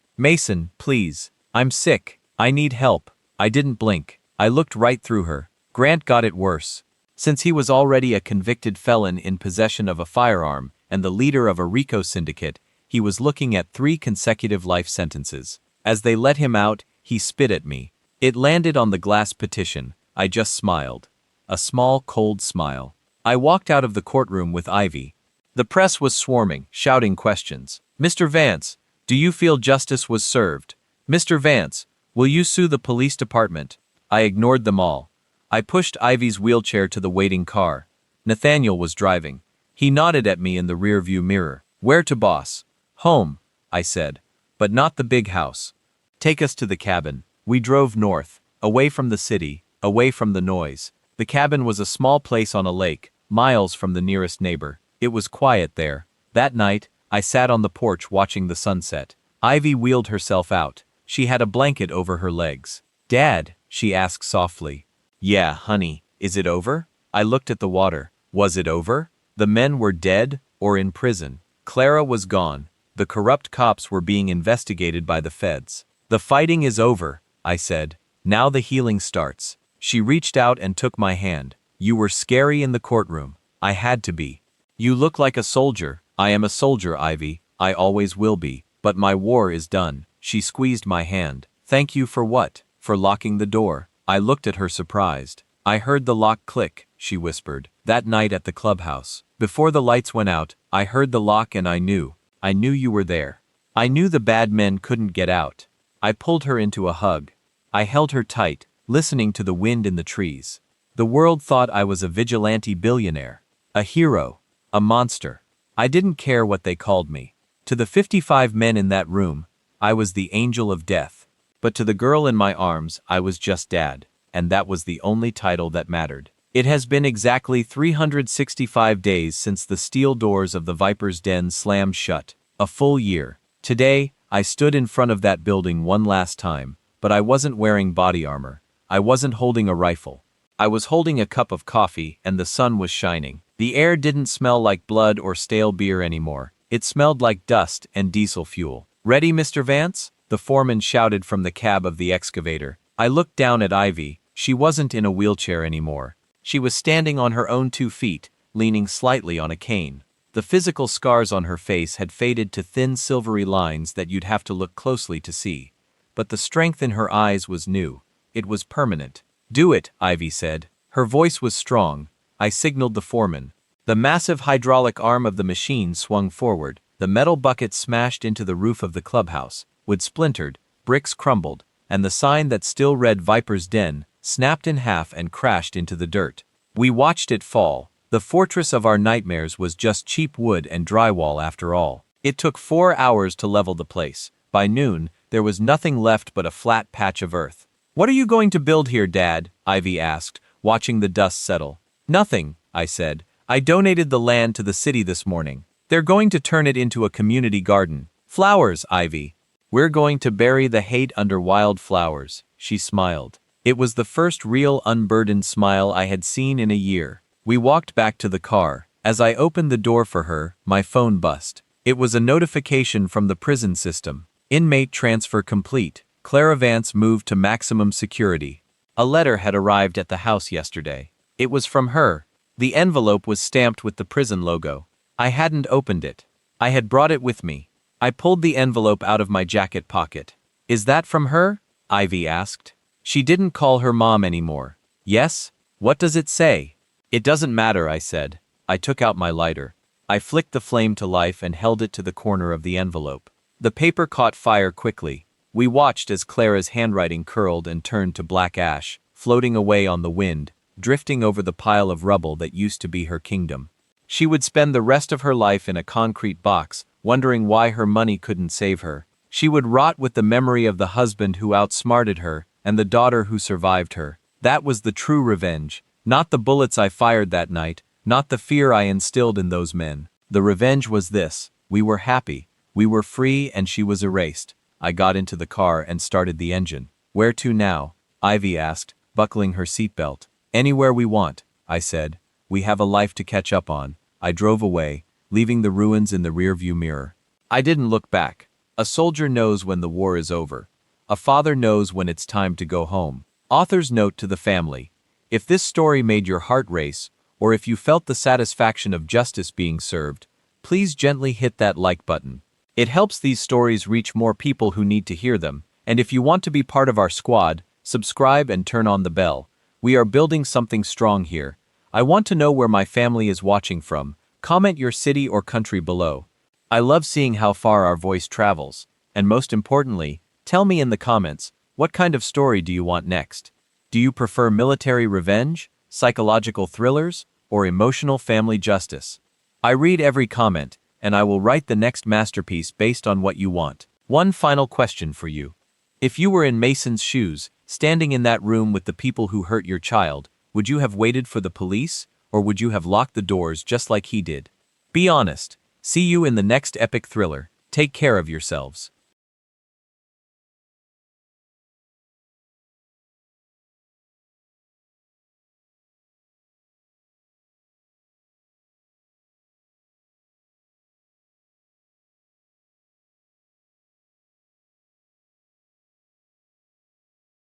please. I'm sick. I need help. I didn't blink. I looked right through her. Grant got it worse. Since he was already a convicted felon in possession of a firearm and the leader of a RICO syndicate, he was looking at 3 consecutive life sentences. As they let him out, he spit at me. It landed on the glass petition. I just smiled. A small, cold smile. I walked out of the courtroom with Ivy. The press was swarming, shouting questions. Mr. Vance, do you feel justice was served? Mr. Vance, will you sue the police department? I ignored them all. I pushed Ivy's wheelchair to the waiting car. Nathaniel was driving. He nodded at me in the rearview mirror. Where to, boss? Home, I said. But not the big house. Take us to the cabin. We drove north, away from the city, away from the noise. The cabin was a small place on a lake, miles from the nearest neighbor. It was quiet there. That night, I sat on the porch watching the sunset. Ivy wheeled herself out. She had a blanket over her legs. Dad, she asked softly. Yeah, honey, is it over? I looked at the water. Was it over? The men were dead or in prison. Clara was gone. The corrupt cops were being investigated by the feds. The fighting is over, I said. Now the healing starts. She reached out and took my hand. You were scary in the courtroom. I had to be. You look like a soldier. I am a soldier, Ivy. I always will be. But my war is done. She squeezed my hand. Thank you for what? For locking the door. I looked at her surprised. I heard the lock click, she whispered. That night at the clubhouse. Before the lights went out, I heard the lock and I knew you were there. I knew the bad men couldn't get out. I pulled her into a hug. I held her tight, listening to the wind in the trees. The world thought I was a vigilante billionaire, a hero, a monster. I didn't care what they called me. To the 55 men in that room, I was the angel of death. But to the girl in my arms, I was just dad, and that was the only title that mattered. It has been exactly 365 days since the steel doors of the Viper's Den slammed shut. A full year. Today, I stood in front of that building one last time, but I wasn't wearing body armor. I wasn't holding a rifle. I was holding a cup of coffee, and the sun was shining. The air didn't smell like blood or stale beer anymore. It smelled like dust and diesel fuel. "Ready, Mr. Vance?" the foreman shouted from the cab of the excavator. I looked down at Ivy. She wasn't in a wheelchair anymore. She was standing on her own 2 feet, leaning slightly on a cane. The physical scars on her face had faded to thin silvery lines that you'd have to look closely to see. But the strength in her eyes was new. It was permanent. "Do it," Ivy said. Her voice was strong. I signaled the foreman. The massive hydraulic arm of the machine swung forward. The metal bucket smashed into the roof of the clubhouse. Wood splintered, bricks crumbled, and the sign that still read Viper's Den snapped in half and crashed into the dirt. We watched it fall. The fortress of our nightmares was just cheap wood and drywall after all. It took 4 hours to level the place. By noon, there was nothing left but a flat patch of earth. "What are you going to build here, Dad?" Ivy asked, watching the dust settle. "Nothing," I said. "I donated the land to the city this morning. They're going to turn it into a community garden. Flowers, Ivy. We're going to bury the hate under wild flowers." She smiled. It was the first real unburdened smile I had seen in a year. We walked back to the car. As I opened the door for her, my phone buzzed. It was a notification from the prison system. "Inmate transfer complete. Clara Vance moved to maximum security." A letter had arrived at the house yesterday. It was from her. The envelope was stamped with the prison logo. I hadn't opened it. I had brought it with me. I pulled the envelope out of my jacket pocket. "Is that from her?" Ivy asked. She didn't call her mom anymore. "Yes? What does it say?" "It doesn't matter," I said. I took out my lighter. I flicked the flame to life and held it to the corner of the envelope. The paper caught fire quickly. We watched as Clara's handwriting curled and turned to black ash, floating away on the wind, drifting over the pile of rubble that used to be her kingdom. She would spend the rest of her life in a concrete box, wondering why her money couldn't save her. She would rot with the memory of the husband who outsmarted her and the daughter who survived her. That was the true revenge. Not the bullets I fired that night, not the fear I instilled in those men. The revenge was this: we were happy, we were free, and she was erased. I got into the car and started the engine. "Where to now?" Ivy asked, buckling her seatbelt. "Anywhere we want," I said. "We have a life to catch up on." I drove away, leaving the ruins in the rearview mirror. I didn't look back. A soldier knows when the war is over. A father knows when it's time to go home. Author's note to the family: if this story made your heart race, or if you felt the satisfaction of justice being served, please gently hit that like button. It helps these stories reach more people who need to hear them, and if you want to be part of our squad, subscribe and turn on the bell. We are building something strong here. I want to know where my family is watching from. Comment your city or country below. I love seeing how far our voice travels, and most importantly, tell me in the comments, what kind of story do you want next? Do you prefer military revenge, psychological thrillers, or emotional family justice? I read every comment, and I will write the next masterpiece based on what you want. One final question for you. If you were in Mason's shoes, standing in that room with the people who hurt your child, would you have waited for the police, or would you have locked the doors just like he did? Be honest. See you in the next epic thriller. Take care of yourselves.